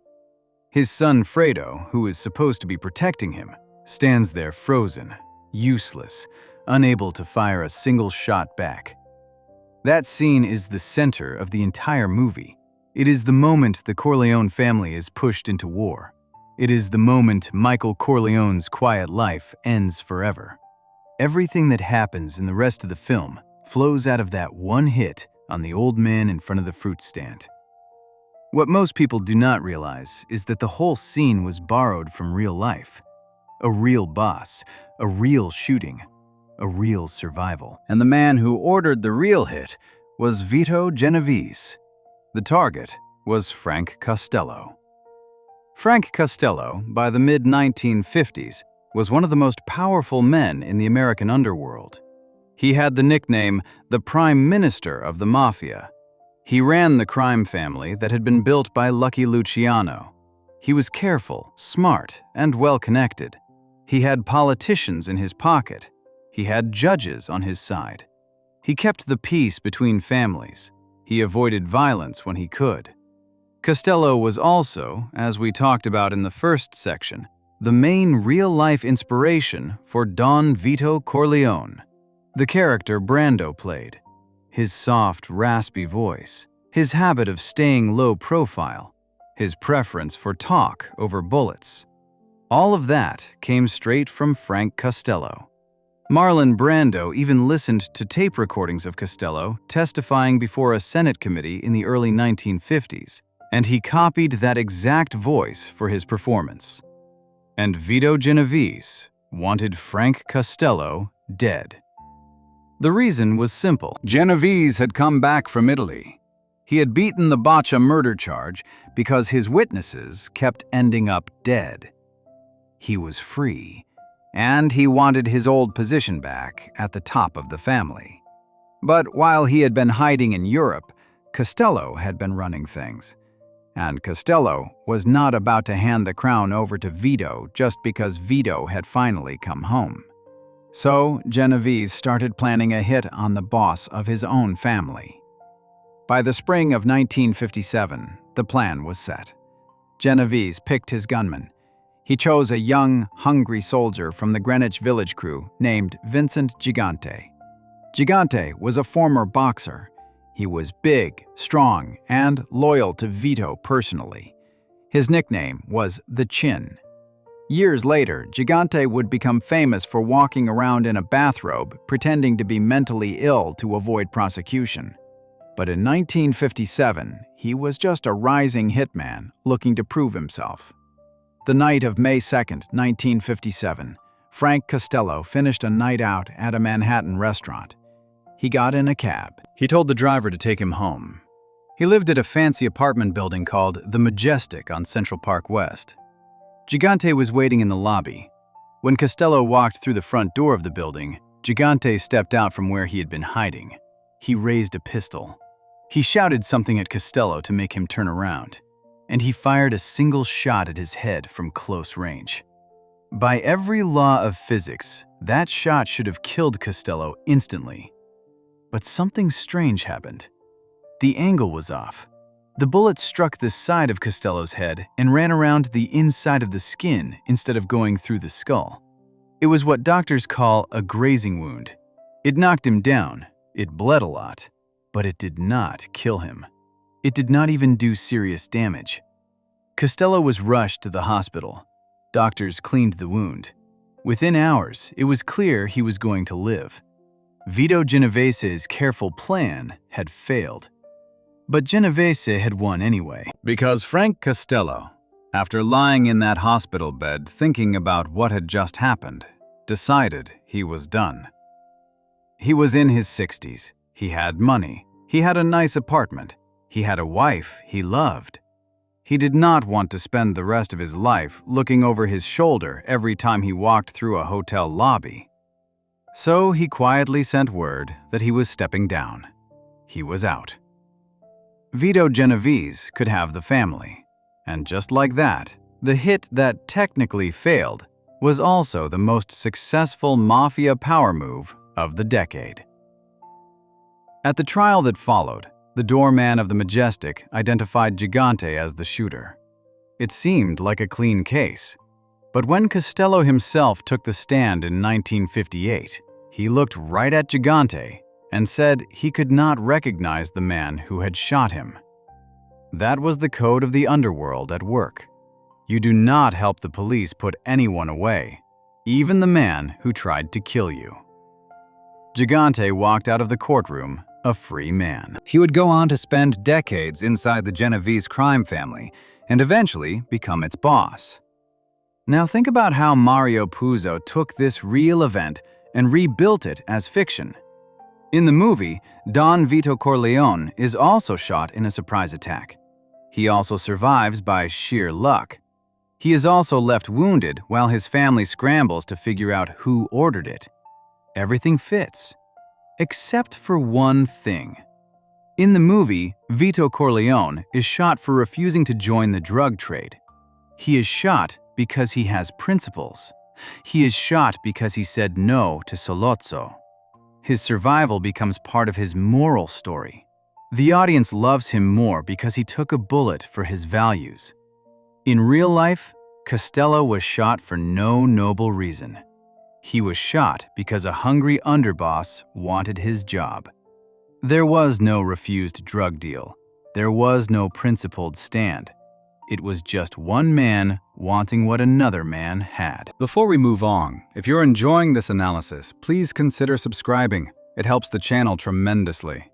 Speaker 1: His son Fredo, who is supposed to be protecting him, stands there frozen, useless, unable to fire a single shot back. That scene is the center of the entire movie. It is the moment the Corleone family is pushed into war. It is the moment Michael Corleone's quiet life ends forever. Everything that happens in the rest of the film flows out of that one hit on the old man in front of the fruit stand. What most people do not realize is that the whole scene was borrowed from real life. A real boss, a real shooting, a real survival. And the man who ordered the real hit was Vito Genovese. The target was Frank Costello. Frank Costello, by the mid-1950s, was one of the most powerful men in the American underworld. He had the nickname the Prime Minister of the Mafia. He ran the crime family that had been built by Lucky Luciano. He was careful, smart, and well-connected. He had politicians in his pocket. He had judges on his side. He kept the peace between families. He avoided violence when he could. Costello was also, as we talked about in the first section, the main real-life inspiration for Don Vito Corleone, the character Brando played. His soft, raspy voice, his habit of staying low profile, his preference for talk over bullets. All of that came straight from Frank Costello. Marlon Brando even listened to tape recordings of Costello testifying before a Senate committee in the early 1950s, and he copied that exact voice for his performance. And Vito Genovese wanted Frank Costello dead. The reason was simple. Genovese had come back from Italy. He had beaten the Botcha murder charge because his witnesses kept ending up dead. He was free, and he wanted his old position back at the top of the family. But while he had been hiding in Europe, Costello had been running things. And Costello was not about to hand the crown over to Vito just because Vito had finally come home. So Genovese started planning a hit on the boss of his own family. By the spring of 1957, the plan was set. Genovese picked his gunman. He chose a young, hungry soldier from the Greenwich Village crew named Vincent Gigante. Gigante was a former boxer. He was big, strong, and loyal to Vito personally. His nickname was the Chin. Years later, Gigante would become famous for walking around in a bathrobe, pretending to be mentally ill to avoid prosecution. But in 1957, he was just a rising hitman looking to prove himself. The night of May 2nd, 1957, Frank Costello finished a night out at a Manhattan restaurant. He got in a cab. He told the driver to take him home. He lived at a fancy apartment building called The Majestic on Central Park West. Gigante was waiting in the lobby. When Costello walked through the front door of the building, Gigante stepped out from where he had been hiding. He raised a pistol. He shouted something at Costello to make him turn around, and he fired a single shot at his head from close range. By every law of physics, that shot should have killed Costello instantly. But something strange happened. The angle was off. The bullet struck the side of Costello's head and ran around the inside of the skin instead of going through the skull. It was what doctors call a grazing wound. It knocked him down, it bled a lot, but it did not kill him. It did not even do serious damage. Costello was rushed to the hospital. Doctors cleaned the wound. Within hours, it was clear he was going to live. Vito Genovese's careful plan had failed. But Genovese had won anyway. Because Frank Costello, after lying in that hospital bed thinking about what had just happened, decided he was done. He was in his 60s. He had money. He had a nice apartment. He had a wife he loved. He did not want to spend the rest of his life looking over his shoulder every time he walked through a hotel lobby. So he quietly sent word that he was stepping down. He was out. Vito Genovese could have the family. And just like that, the hit that technically failed was also the most successful Mafia power move of the decade. At the trial that followed, the doorman of the Majestic identified Gigante as the shooter. It seemed like a clean case. But when Costello himself took the stand in 1958, he looked right at Gigante and said he could not recognize the man who had shot him. That was the code of the underworld at work. You do not help the police put anyone away, even the man who tried to kill you. Gigante walked out of the courtroom a free man. He would go on to spend decades inside the Genovese crime family and eventually become its boss. Now think about how Mario Puzo took this real event and rebuilt it as fiction. In the movie, Don Vito Corleone is also shot in a surprise attack. He also survives by sheer luck. He is also left wounded while his family scrambles to figure out who ordered it. Everything fits, except for one thing. In the movie, Vito Corleone is shot for refusing to join the drug trade. He is shot because he has principles. He is shot because he said no to Solozzo. His survival becomes part of his moral story. The audience loves him more because he took a bullet for his values. In real life, Costello was shot for no noble reason. He was shot because a hungry underboss wanted his job. There was no refused drug deal. There was no principled stand. It was just one man wanting what another man had. Before we move on, if you're enjoying this analysis, please consider subscribing. It helps the channel tremendously.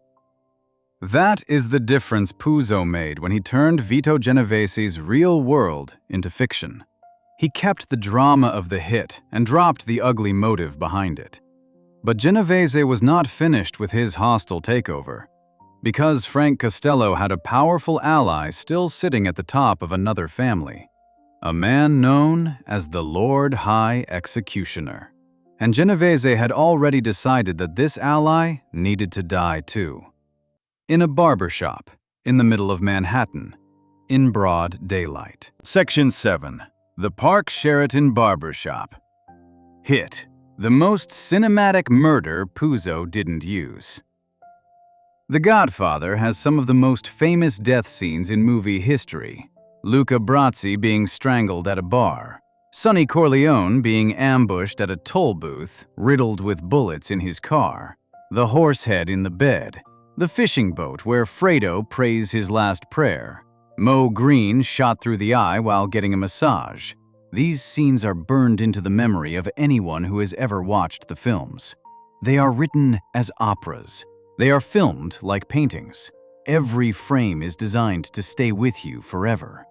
Speaker 1: That is the difference Puzo made when he turned Vito Genovese's real world into fiction. He kept the drama of the hit and dropped the ugly motive behind it. But Genovese was not finished with his hostile takeover. Because Frank Costello had a powerful ally still sitting at the top of another family, a man known as the Lord High Executioner. And Genovese had already decided that this ally needed to die too. In a barber shop, in the middle of Manhattan, in broad daylight. Section 7. The Park Sheraton Barber Shop. Hit. The most cinematic murder Puzo didn't use. The Godfather has some of the most famous death scenes in movie history. Luca Brasi being strangled at a bar. Sonny Corleone being ambushed at a toll booth, riddled with bullets in his car. The horse head in the bed. The fishing boat where Fredo prays his last prayer. Mo Green shot through the eye while getting a massage. These scenes are burned into the memory of anyone who has ever watched the films. They are written as operas. They are filmed like paintings. Every frame is designed to stay with you forever.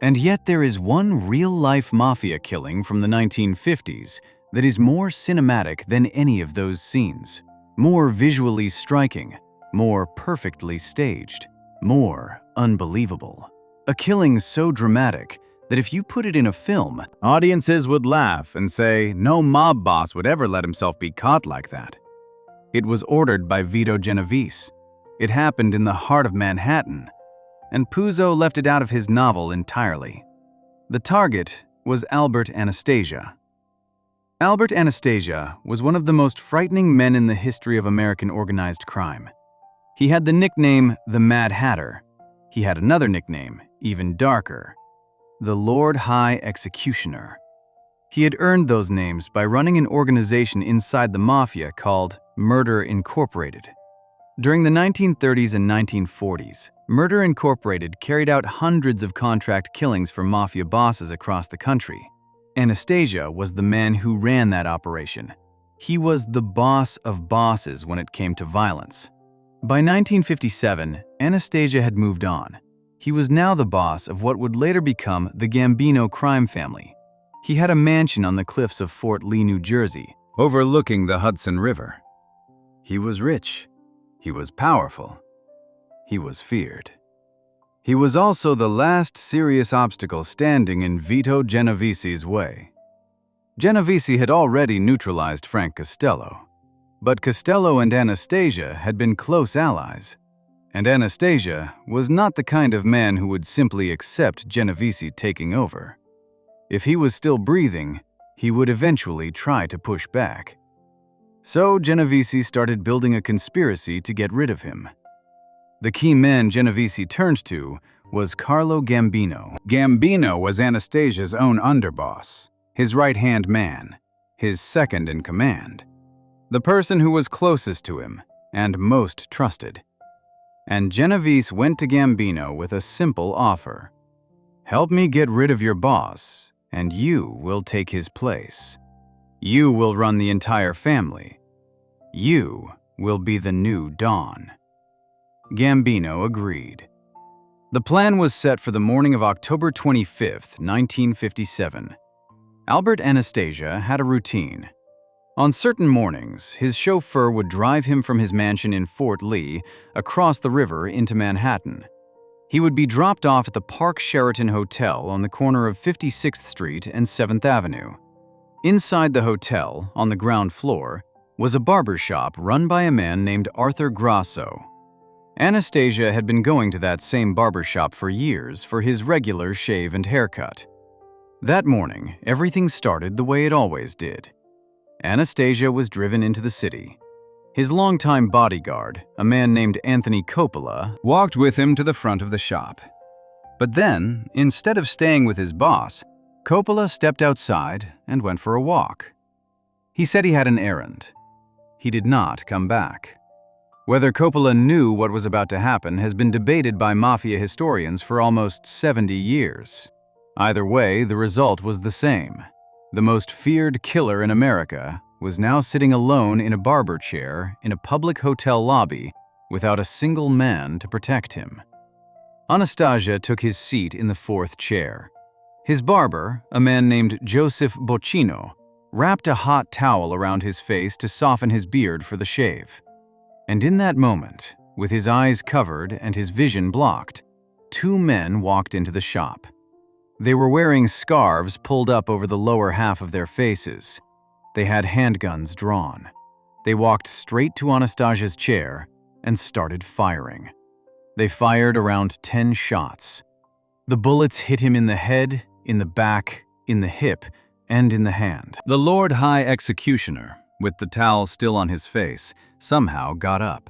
Speaker 1: And yet there is one real-life mafia killing from the 1950s that is more cinematic than any of those scenes, more visually striking, more perfectly staged, more unbelievable. A killing so dramatic that if you put it in a film, audiences would laugh and say no mob boss would ever let himself be caught like that. It was ordered by Vito Genovese. It happened in the heart of Manhattan, and Puzo left it out of his novel entirely. The target was Albert Anastasia. Albert Anastasia was one of the most frightening men in the history of American organized crime. He had the nickname the Mad Hatter. He had another nickname, even darker, the Lord High Executioner. He had earned those names by running an organization inside the Mafia called Murder Incorporated. During the 1930s and 1940s, Murder Incorporated carried out hundreds of contract killings for Mafia bosses across the country. Anastasia was the man who ran that operation. He was the boss of bosses when it came to violence. By 1957, Anastasia had moved on. He was now the boss of what would later become the Gambino crime family. He had a mansion on the cliffs of Fort Lee, New Jersey, overlooking the Hudson River. He was rich. He was powerful. He was feared. He was also the last serious obstacle standing in Vito Genovese's way. Genovese had already neutralized Frank Costello, but Costello and Anastasia had been close allies, and Anastasia was not the kind of man who would simply accept Genovese taking over. If he was still breathing, he would eventually try to push back. So Genovese started building a conspiracy to get rid of him. The key man Genovese turned to was Carlo Gambino. Gambino was Anastasia's own underboss, his right-hand man, his second in command, the person who was closest to him and most trusted. And Genovese went to Gambino with a simple offer. Help me get rid of your boss, and you will take his place. You will run the entire family. You will be the new Don. Gambino agreed. The plan was set for the morning of October 25th, 1957. Albert Anastasia had a routine. On certain mornings, his chauffeur would drive him from his mansion in Fort Lee across the river into Manhattan. He would be dropped off at the Park Sheraton Hotel on the corner of 56th Street and 7th Avenue. Inside the hotel, on the ground floor, was a barber shop run by a man named Arthur Grasso. Anastasia had been going to that same barber shop for years for his regular shave and haircut. That morning, everything started the way it always did. Anastasia was driven into the city. His longtime bodyguard, a man named Anthony Coppola, walked with him to the front of the shop. But then, instead of staying with his boss, Coppola stepped outside and went for a walk. He said he had an errand. He did not come back. Whether Coppola knew what was about to happen has been debated by Mafia historians for almost 70 years. Either way, the result was the same. The most feared killer in America was now sitting alone in a barber chair in a public hotel lobby without a single man to protect him. Anastasia took his seat in the fourth chair. His barber, a man named Joseph Boccino, wrapped a hot towel around his face to soften his beard for the shave. And in that moment, with his eyes covered and his vision blocked, two men walked into the shop. They were wearing scarves pulled up over the lower half of their faces. They had handguns drawn. They walked straight to Anastasia's chair and started firing. They fired around 10 shots. The bullets hit him in the head, in the back, in the hip, and in the hand. The Lord High Executioner, with the towel still on his face, somehow got up.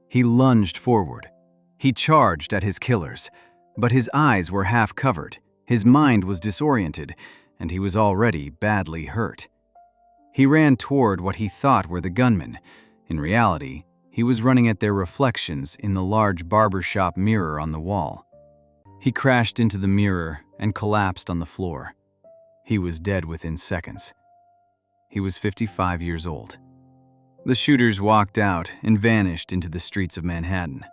Speaker 1: He lunged forward. He charged at his killers, but his eyes were half covered. His mind was disoriented, and he was already badly hurt. He ran toward what he thought were the gunmen. In reality, he was running at their reflections in the large barbershop mirror on the wall. He crashed into the mirror and collapsed on the floor. He was dead within seconds. He was 55 years old. The shooters walked out and vanished into the streets of Manhattan.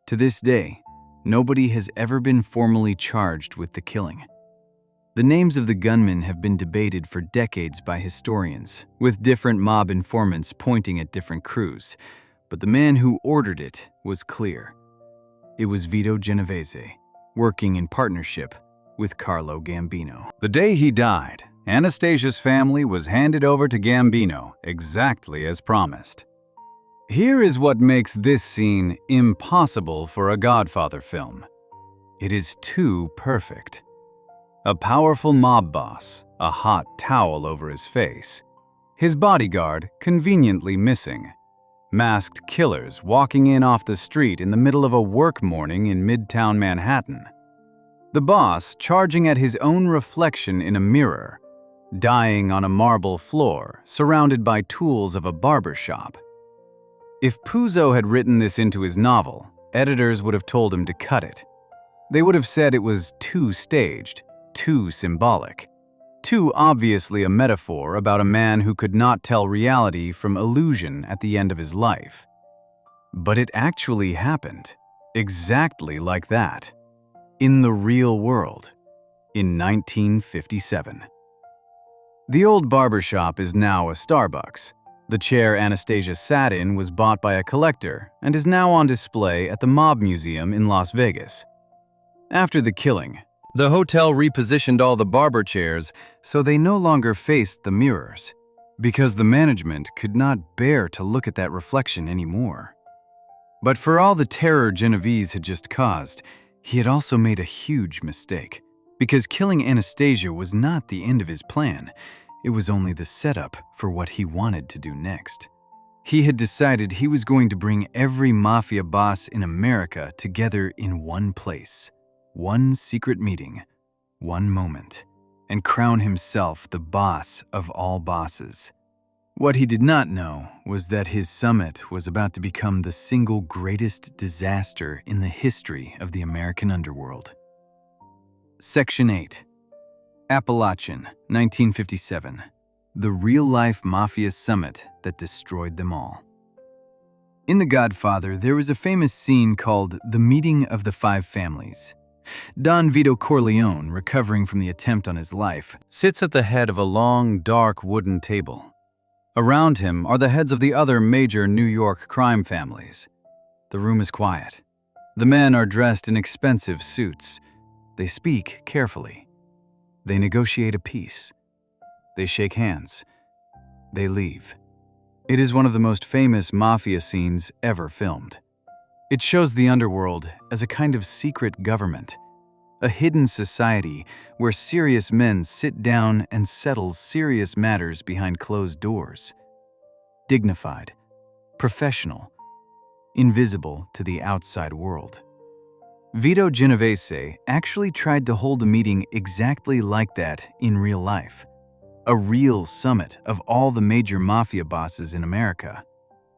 Speaker 1: To this day, nobody has ever been formally charged with the killing. The names of the gunmen have been debated for decades by historians, with different mob informants pointing at different crews, but the man who ordered it was clear. It was Vito Genovese, working in partnership with Carlo Gambino. The day he died, Anastasia's family was handed over to Gambino exactly as promised. Here is what makes this scene impossible for a Godfather film. It is too perfect. A powerful mob boss, a hot towel over his face. His bodyguard conveniently missing. Masked killers walking in off the street in the middle of a work morning in Midtown Manhattan. The boss charging at his own reflection in a mirror. Dying on a marble floor, surrounded by tools of a barber shop. If Puzo had written this into his novel, editors would have told him to cut it. They would have said it was too staged, too symbolic, too obviously a metaphor about a man who could not tell reality from illusion at the end of his life. But it actually happened, exactly like that, in the real world, in 1957. The old barbershop is now a Starbucks. The chair Anastasia sat in was bought by a collector and is now on display at the Mob Museum in Las Vegas. After the killing, the hotel repositioned all the barber chairs so they no longer faced the mirrors, because the management could not bear to look at that reflection anymore. But for all the terror Genovese had just caused, he had also made a huge mistake, because killing Anastasia was not the end of his plan. It was only the setup for what he wanted to do next. He had decided he was going to bring every mafia boss in America together in one place. One secret meeting, one moment, and crown himself the boss of all bosses. What he did not know was that his summit was about to become the single greatest disaster in the history of the American underworld. Section 8. Appalachin, 1957. The real-life Mafia summit that destroyed them all. In The Godfather, there is a famous scene called The Meeting of the Five Families. Don Vito Corleone, recovering from the attempt on his life, sits at the head of a long, dark wooden table. Around him are the heads of the other major New York crime families. The room is quiet. The men are dressed in expensive suits. They speak carefully. They negotiate a peace. They shake hands. They leave. It is one of the most famous Mafia scenes ever filmed. It shows the underworld as a kind of secret government, a hidden society where serious men sit down and settle serious matters behind closed doors. Dignified, professional, invisible to the outside world. Vito Genovese actually tried to hold a meeting exactly like that in real life. A real summit of all the major mafia bosses in America.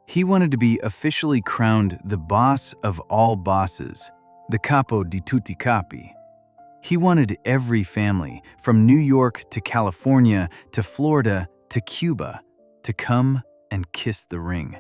Speaker 1: He wanted to be officially crowned the boss of all bosses, the capo di tutti capi. He wanted every family, from New York to California to Florida to Cuba, to come and kiss the ring.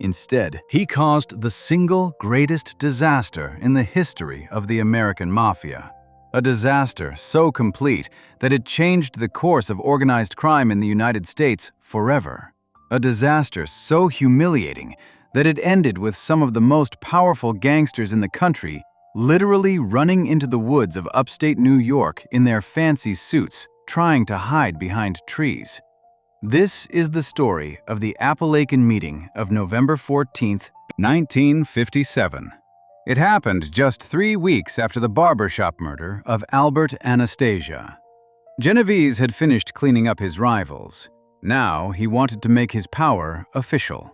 Speaker 1: Instead, he caused the single greatest disaster in the history of the American Mafia. A disaster so complete that it changed the course of organized crime in the United States forever. A disaster so humiliating that it ended with some of the most powerful gangsters in the country literally running into the woods of upstate New York in their fancy suits, trying to hide behind trees. This is the story of the Appalachin meeting of November 14, 1957. It happened just 3 weeks after the barbershop murder of Albert Anastasia. Genovese had finished cleaning up his rivals. Now he wanted to make his power official.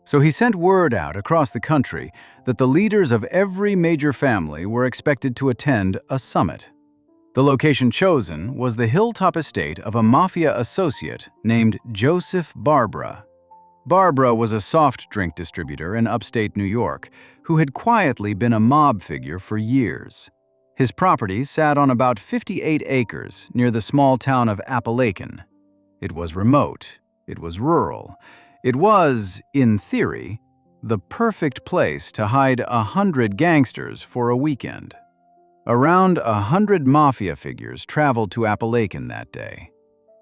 Speaker 1: So he sent word out across the country that the leaders of every major family were expected to attend a summit. The location chosen was the hilltop estate of a mafia associate named Joseph Barbara. Barbara was a soft drink distributor in upstate New York who had quietly been a mob figure for years. His property sat on about 58 acres near the small town of Appalachin. It was remote. It was rural. It was, in theory, the perfect place to hide 100 gangsters for a weekend. Around 100 Mafia figures traveled to Appalachin that day.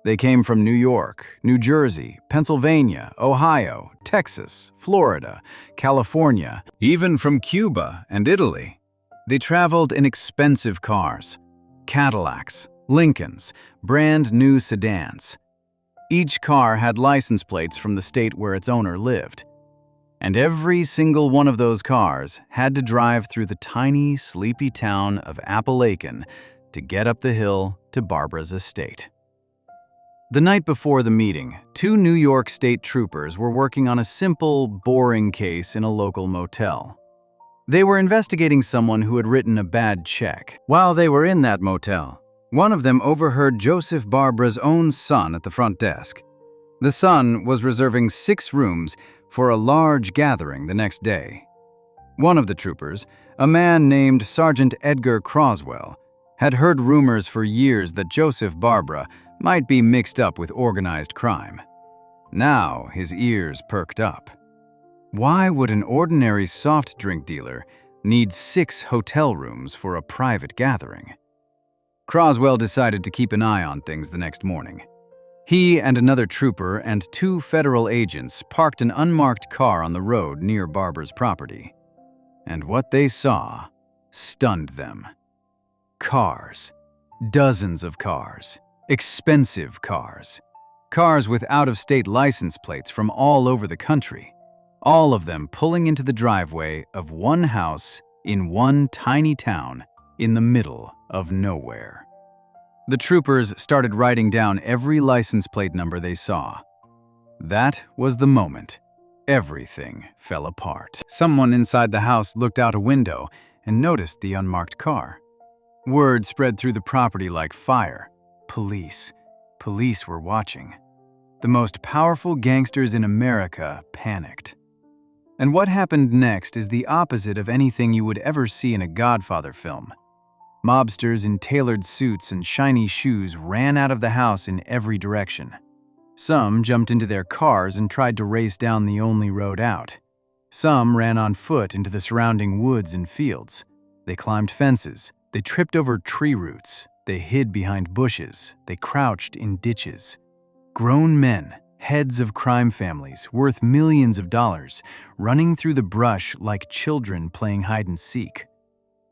Speaker 1: They came from New York, New Jersey, Pennsylvania, Ohio, Texas, Florida, California, even from Cuba and Italy. They traveled in expensive cars, Cadillacs, Lincolns, brand new sedans. Each car had license plates from the state where its owner lived. And every single one of those cars had to drive through the tiny, sleepy town of Appalachin to get up the hill to Barbara's estate. The night before the meeting, 2 New York State troopers were working on a simple, boring case in a local motel. They were investigating someone who had written a bad check. While they were in that motel, one of them overheard Joseph Barbara's own son at the front desk. The son was reserving 6 rooms for a large gathering the next day. One of the troopers, a man named Sergeant Edgar Croswell, had heard rumors for years that Joseph Barbara might be mixed up with organized crime. Now his ears perked up. Why would an ordinary soft drink dealer need 6 hotel rooms for a private gathering? Croswell decided to keep an eye on things the next morning. He and another trooper and 2 federal agents parked an unmarked car on the road near Barbara's property. And what they saw stunned them. Cars. Dozens of cars. Expensive cars. Cars with out-of-state license plates from all over the country. All of them pulling into the driveway of one house in one tiny town in the middle of nowhere. The troopers started writing down every license plate number they saw. That was the moment everything fell apart. Someone inside the house looked out a window and noticed the unmarked car. Word spread through the property like fire. Police. Police were watching. The most powerful gangsters in America panicked. And what happened next is the opposite of anything you would ever see in a Godfather film. Mobsters in tailored suits and shiny shoes ran out of the house in every direction. Some jumped into their cars and tried to race down the only road out. Some ran on foot into the surrounding woods and fields. They climbed fences. They tripped over tree roots. They hid behind bushes. They crouched in ditches. Grown men, heads of crime families, worth millions of dollars, running through the brush like children playing hide and seek.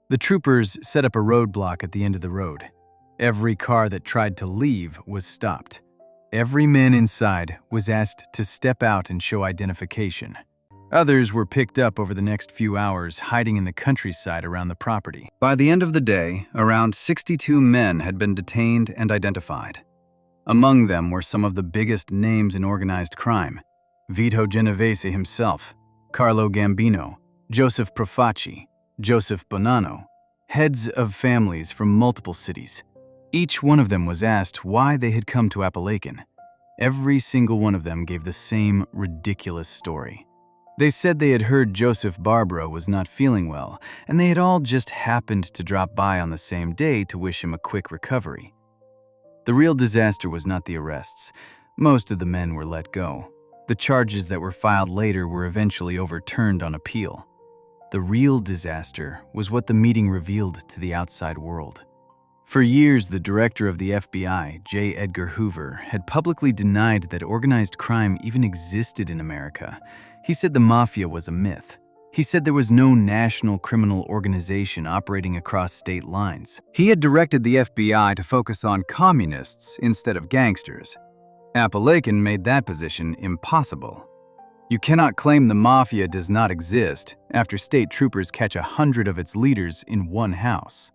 Speaker 1: The troopers set up a roadblock at the end of the road. Every car that tried to leave was stopped. Every man inside was asked to step out and show identification. Others were picked up over the next few hours, hiding in the countryside around the property. By the end of the day, around 62 men had been detained and identified. Among them were some of the biggest names in organized crime: Vito Genovese himself, Carlo Gambino, Joseph Profaci, Joseph Bonanno, heads of families from multiple cities. Each one of them was asked why they had come to Appalachin. Every single one of them gave the same ridiculous story. They said they had heard Joseph Barbara was not feeling well, and they had all just happened to drop by on the same day to wish him a quick recovery. The real disaster was not the arrests. Most of the men were let go. The charges that were filed later were eventually overturned on appeal. The real disaster was what the meeting revealed to the outside world. For years, the director of the FBI, J. Edgar Hoover, had publicly denied that organized crime even existed in America. He said the Mafia was a myth. He said there was no national criminal organization operating across state lines. He had directed the FBI to focus on communists instead of gangsters. Appalachin made that position impossible. You cannot claim the Mafia does not exist after state troopers catch 100 of its leaders in one house.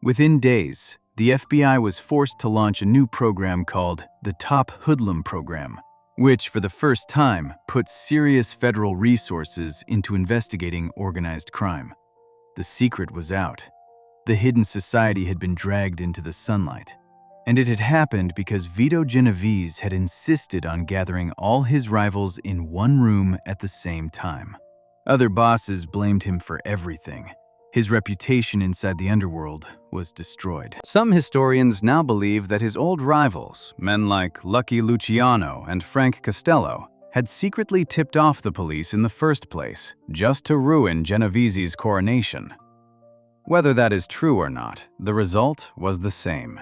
Speaker 1: Within days, the FBI was forced to launch a new program called the Top Hoodlum Program, which for the first time put serious federal resources into investigating organized crime. The secret was out. The hidden society had been dragged into the sunlight. And it had happened because Vito Genovese had insisted on gathering all his rivals in one room at the same time. Other bosses blamed him for everything. His reputation inside the underworld was destroyed. Some historians now believe that his old rivals, men like Lucky Luciano and Frank Costello, had secretly tipped off the police in the first place, just to ruin Genovese's coronation. Whether that is true or not, the result was the same.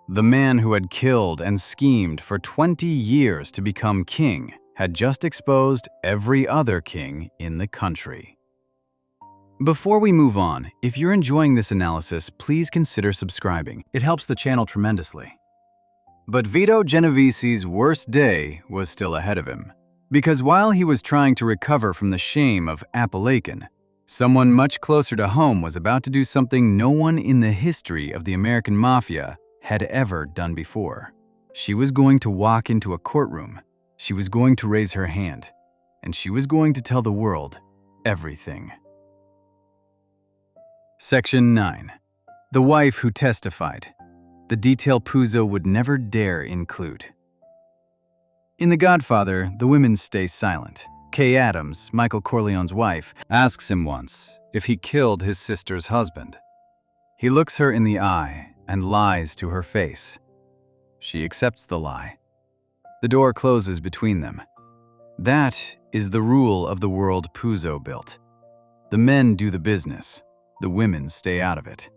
Speaker 1: The man who had killed and schemed for 20 years to become king had just exposed every other king in the country. Before we move on, if you're enjoying this analysis, please consider subscribing. It helps the channel tremendously. But Vito Genovese's worst day was still ahead of him, because while he was trying to recover from the shame of Appalachin, someone much closer to home was about to do something no one in the history of the American Mafia had ever done before. She was going to walk into a courtroom, she was going to raise her hand, and she was going to tell the world everything. Section 9. The wife who testified. The detail Puzo would never dare include. In The Godfather, the women stay silent. Kay Adams, Michael Corleone's wife, asks him once if he killed his sister's husband. He looks her in the eye and lies to her face. She accepts the lie. The door closes between them. That is the rule of the world Puzo built. The men do the business. The women stay out of it.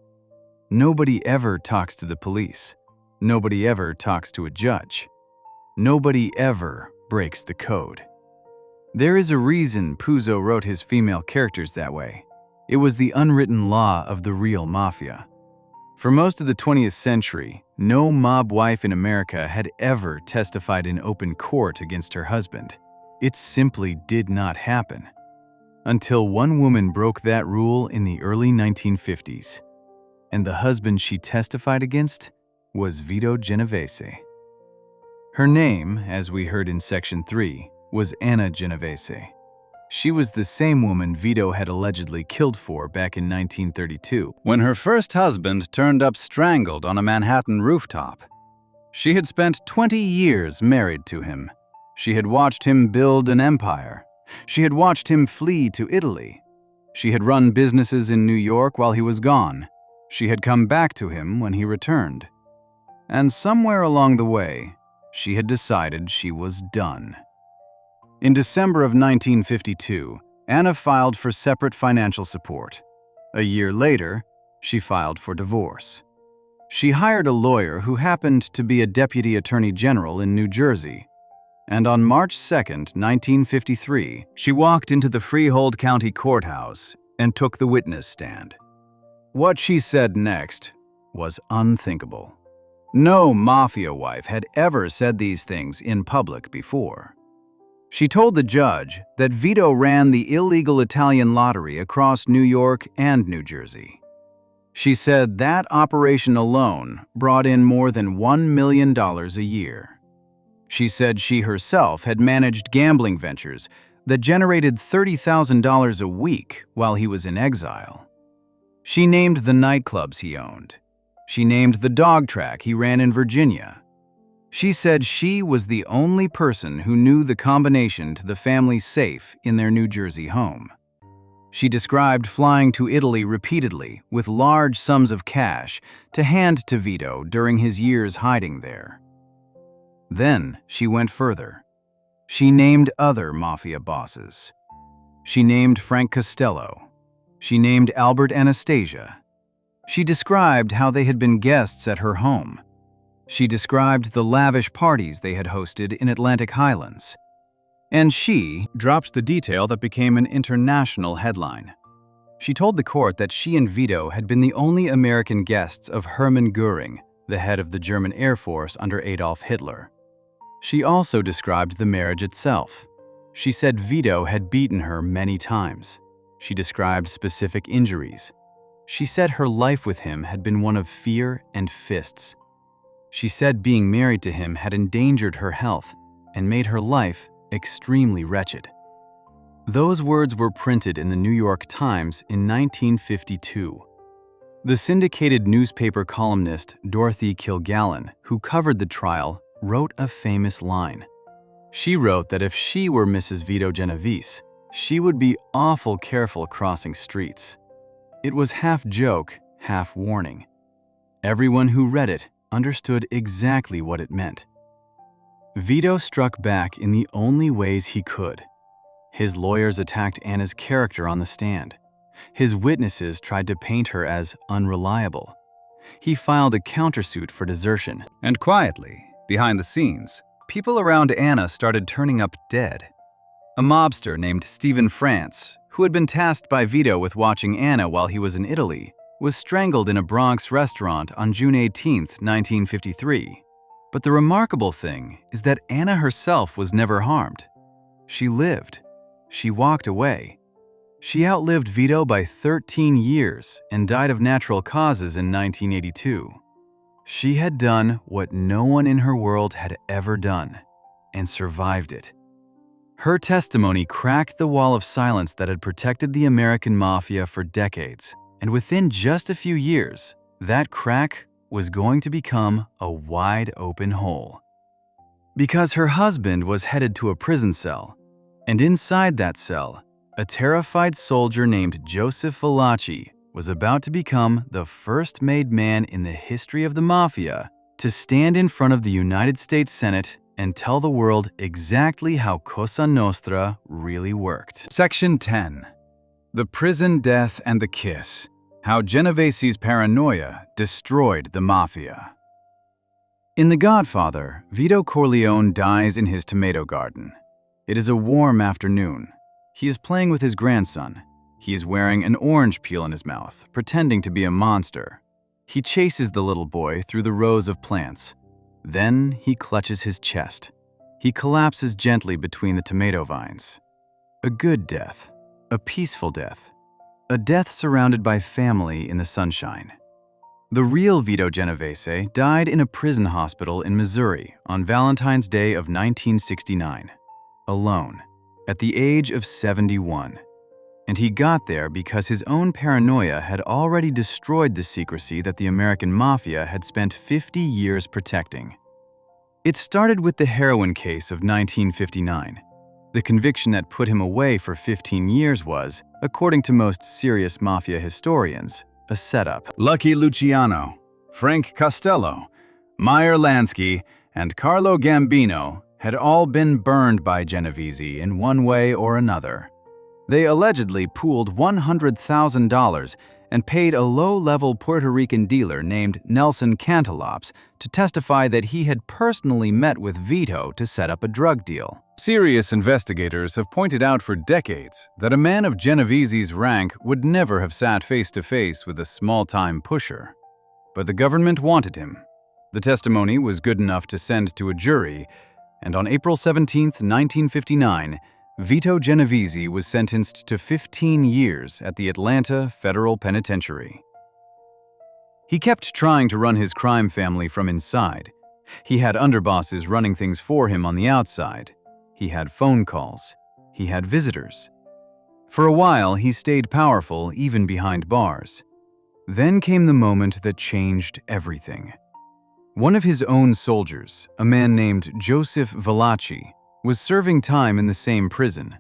Speaker 1: Nobody ever talks to the police. Nobody ever talks to a judge. Nobody ever breaks the code. There is a reason Puzo wrote his female characters that way. It was the unwritten law of the real mafia. For most of the 20th century, no mob wife in America had ever testified in open court against her husband. It simply did not happen. Until one woman broke that rule in the early 1950s. And the husband she testified against was Vito Genovese. Her name, as we heard in Section 3, was Anna Genovese. She was the same woman Vito had allegedly killed for back in 1932, when her first husband turned up strangled on a Manhattan rooftop. She had spent 20 years married to him. She had watched him build an empire. She had watched him flee to Italy. She had run businesses in New York while he was gone. She had come back to him when he returned. And somewhere along the way, she had decided she was done. In December of 1952, Anna filed for separate financial support. A year later, she filed for divorce. She hired a lawyer who happened to be a deputy attorney general in New Jersey. And on March 2, 1953, she walked into the Freehold County Courthouse and took the witness stand. What she said next was unthinkable. No mafia wife had ever said these things in public before. She told the judge that Vito ran the illegal Italian lottery across New York and New Jersey. She said that operation alone brought in more than $1 million a year. She said she herself had managed gambling ventures that generated $30,000 a week while he was in exile. She named the nightclubs he owned. She named the dog track he ran in Virginia. She said she was the only person who knew the combination to the family safe in their New Jersey home. She described flying to Italy repeatedly with large sums of cash to hand to Vito during his years hiding there. Then she went further. She named other mafia bosses. She named Frank Costello. She named Albert Anastasia. She described how they had been guests at her home. She described the lavish parties they had hosted in Atlantic Highlands. And she dropped the detail that became an international headline. She told the court that she and Vito had been the only American guests of Hermann Göring, the head of the German Air Force under Adolf Hitler. She also described the marriage itself. She said Vito had beaten her many times. She described specific injuries. She said her life with him had been one of fear and fists. She said being married to him had endangered her health and made her life extremely wretched. Those words were printed in the New York Times in 1952. The syndicated newspaper columnist Dorothy Kilgallen, who covered the trial, wrote a famous line. She wrote that if she were Mrs. Vito Genovese, she would be awful careful crossing streets. It was half joke, half warning. Everyone who read it understood exactly what it meant. Vito struck back in the only ways he could. His lawyers attacked Anna's character on the stand. His witnesses tried to paint her as unreliable. He filed a countersuit for desertion. And quietly, behind the scenes, people around Anna started turning up dead. A mobster named Stephen France, who had been tasked by Vito with watching Anna while he was in Italy, was strangled in a Bronx restaurant on June 18, 1953. But the remarkable thing is that Anna herself was never harmed. She lived. She walked away. She outlived Vito by 13 years and died of natural causes in 1982. She had done what no one in her world had ever done, and survived it. Her testimony cracked the wall of silence that had protected the American Mafia for decades, and within just a few years, that crack was going to become a wide open hole. Because her husband was headed to a prison cell, and inside that cell, a terrified soldier named Joseph Valachi was about to become the first made man in the history of the Mafia to stand in front of the United States Senate and tell the world exactly how Cosa Nostra really worked. Section 10. The Prison Death and the Kiss. How Genovese's paranoia destroyed the Mafia. In The Godfather, Vito Corleone dies in his tomato garden. It is a warm afternoon. He is playing with his grandson. He is wearing an orange peel in his mouth, pretending to be a monster. He chases the little boy through the rows of plants. Then he clutches his chest. He collapses gently between the tomato vines. A good death. A peaceful death. A death surrounded by family in the sunshine. The real Vito Genovese died in a prison hospital in Missouri on Valentine's Day of 1969. Alone. At the age of 71. And he got there because his own paranoia had already destroyed the secrecy that the American Mafia had spent 50 years protecting. It started with the heroin case of 1959. The conviction that put him away for 15 years was, according to most serious Mafia historians, a setup. Lucky Luciano, Frank Costello, Meyer Lansky, and Carlo Gambino had all been burned by Genovese in one way or another. They allegedly pooled $100,000 and paid a low-level Puerto Rican dealer named Nelson Cantalopes to testify that he had personally met with Vito to set up a drug deal. Serious investigators have pointed out for decades that a man of Genovese's rank would never have sat face-to-face with a small-time pusher. But the government wanted him. The testimony was good enough to send to a jury, and on April 17, 1959, Vito Genovese was sentenced to 15 years at the Atlanta Federal Penitentiary. He kept trying to run his crime family from inside. He had underbosses running things for him on the outside. He had phone calls. He had visitors. For a while, he stayed powerful even behind bars. Then came the moment that changed everything. One of his own soldiers, a man named Joseph Valachi, was serving time in the same prison.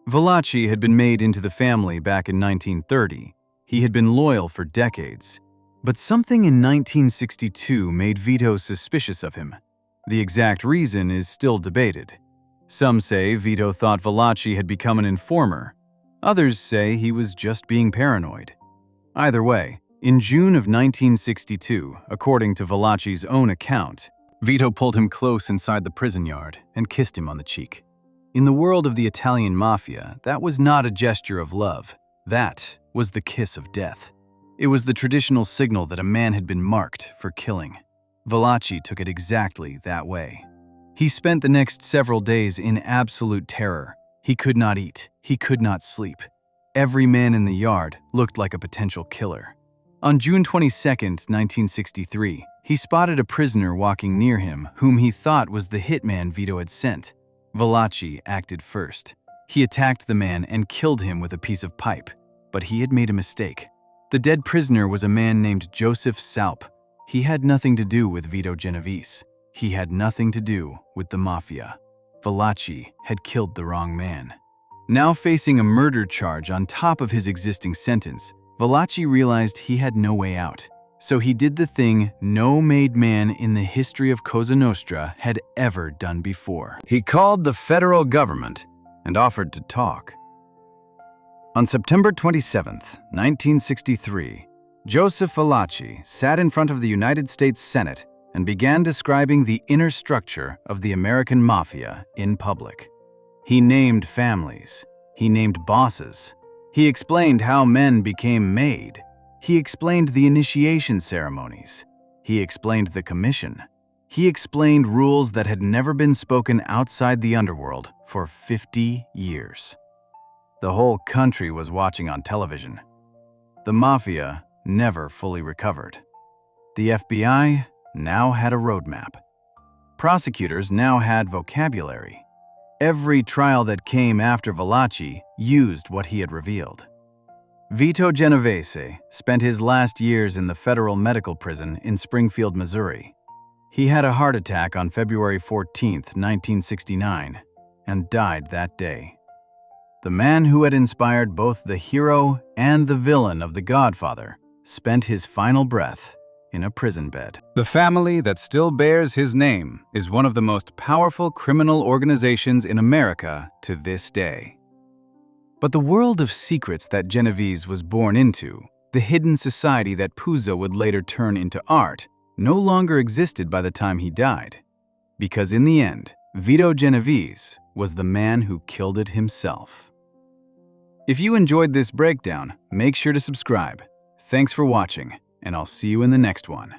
Speaker 1: Valachi had been made into the family back in 1930. He had been loyal for decades. But something in 1962 made Vito suspicious of him. The exact reason is still debated. Some say Vito thought Valachi had become an informer. Others say he was just being paranoid. Either way, in June of 1962, according to Valachi's own account, Vito pulled him close inside the prison yard and kissed him on the cheek. In the world of the Italian Mafia, that was not a gesture of love. That was the kiss of death. It was the traditional signal that a man had been marked for killing. Valachi took it exactly that way. He spent the next several days in absolute terror. He could not eat. He could not sleep. Every man in the yard looked like a potential killer. On June 22, 1963, he spotted a prisoner walking near him whom he thought was the hitman Vito had sent. Valachi acted first. He attacked the man and killed him with a piece of pipe, but he had made a mistake. The dead prisoner was a man named Joseph Saup. He had nothing to do with Vito Genovese. He had nothing to do with the Mafia. Valachi had killed the wrong man. Now facing a murder charge on top of his existing sentence, Valachi realized he had no way out. So he did the thing no made man in the history of Cosa Nostra had ever done before. He called the federal government and offered to talk. On September 27, 1963, Joseph Appalachin sat in front of the United States Senate and began describing the inner structure of the American Mafia in public. He named families. He named bosses. He explained how men became made. He explained the initiation ceremonies. He explained the commission. He explained rules that had never been spoken outside the underworld for 50 years. The whole country was watching on television. The Mafia never fully recovered. The FBI now had a roadmap. Prosecutors now had vocabulary. Every trial that came after Appalachin used what he had revealed. Vito Genovese spent his last years in the federal medical prison in Springfield, Missouri. He had a heart attack on February 14, 1969, and died that day. The man who had inspired both the hero and the villain of The Godfather spent his final breath in a prison bed. The family that still bears his name is one of the most powerful criminal organizations in America to this day. But the world of secrets that Genovese was born into, the hidden society that Puzo would later turn into art, no longer existed by the time he died. Because in the end, Vito Genovese was the man who killed it himself. If you enjoyed this breakdown, make sure to subscribe. Thanks for watching, and I'll see you in the next one.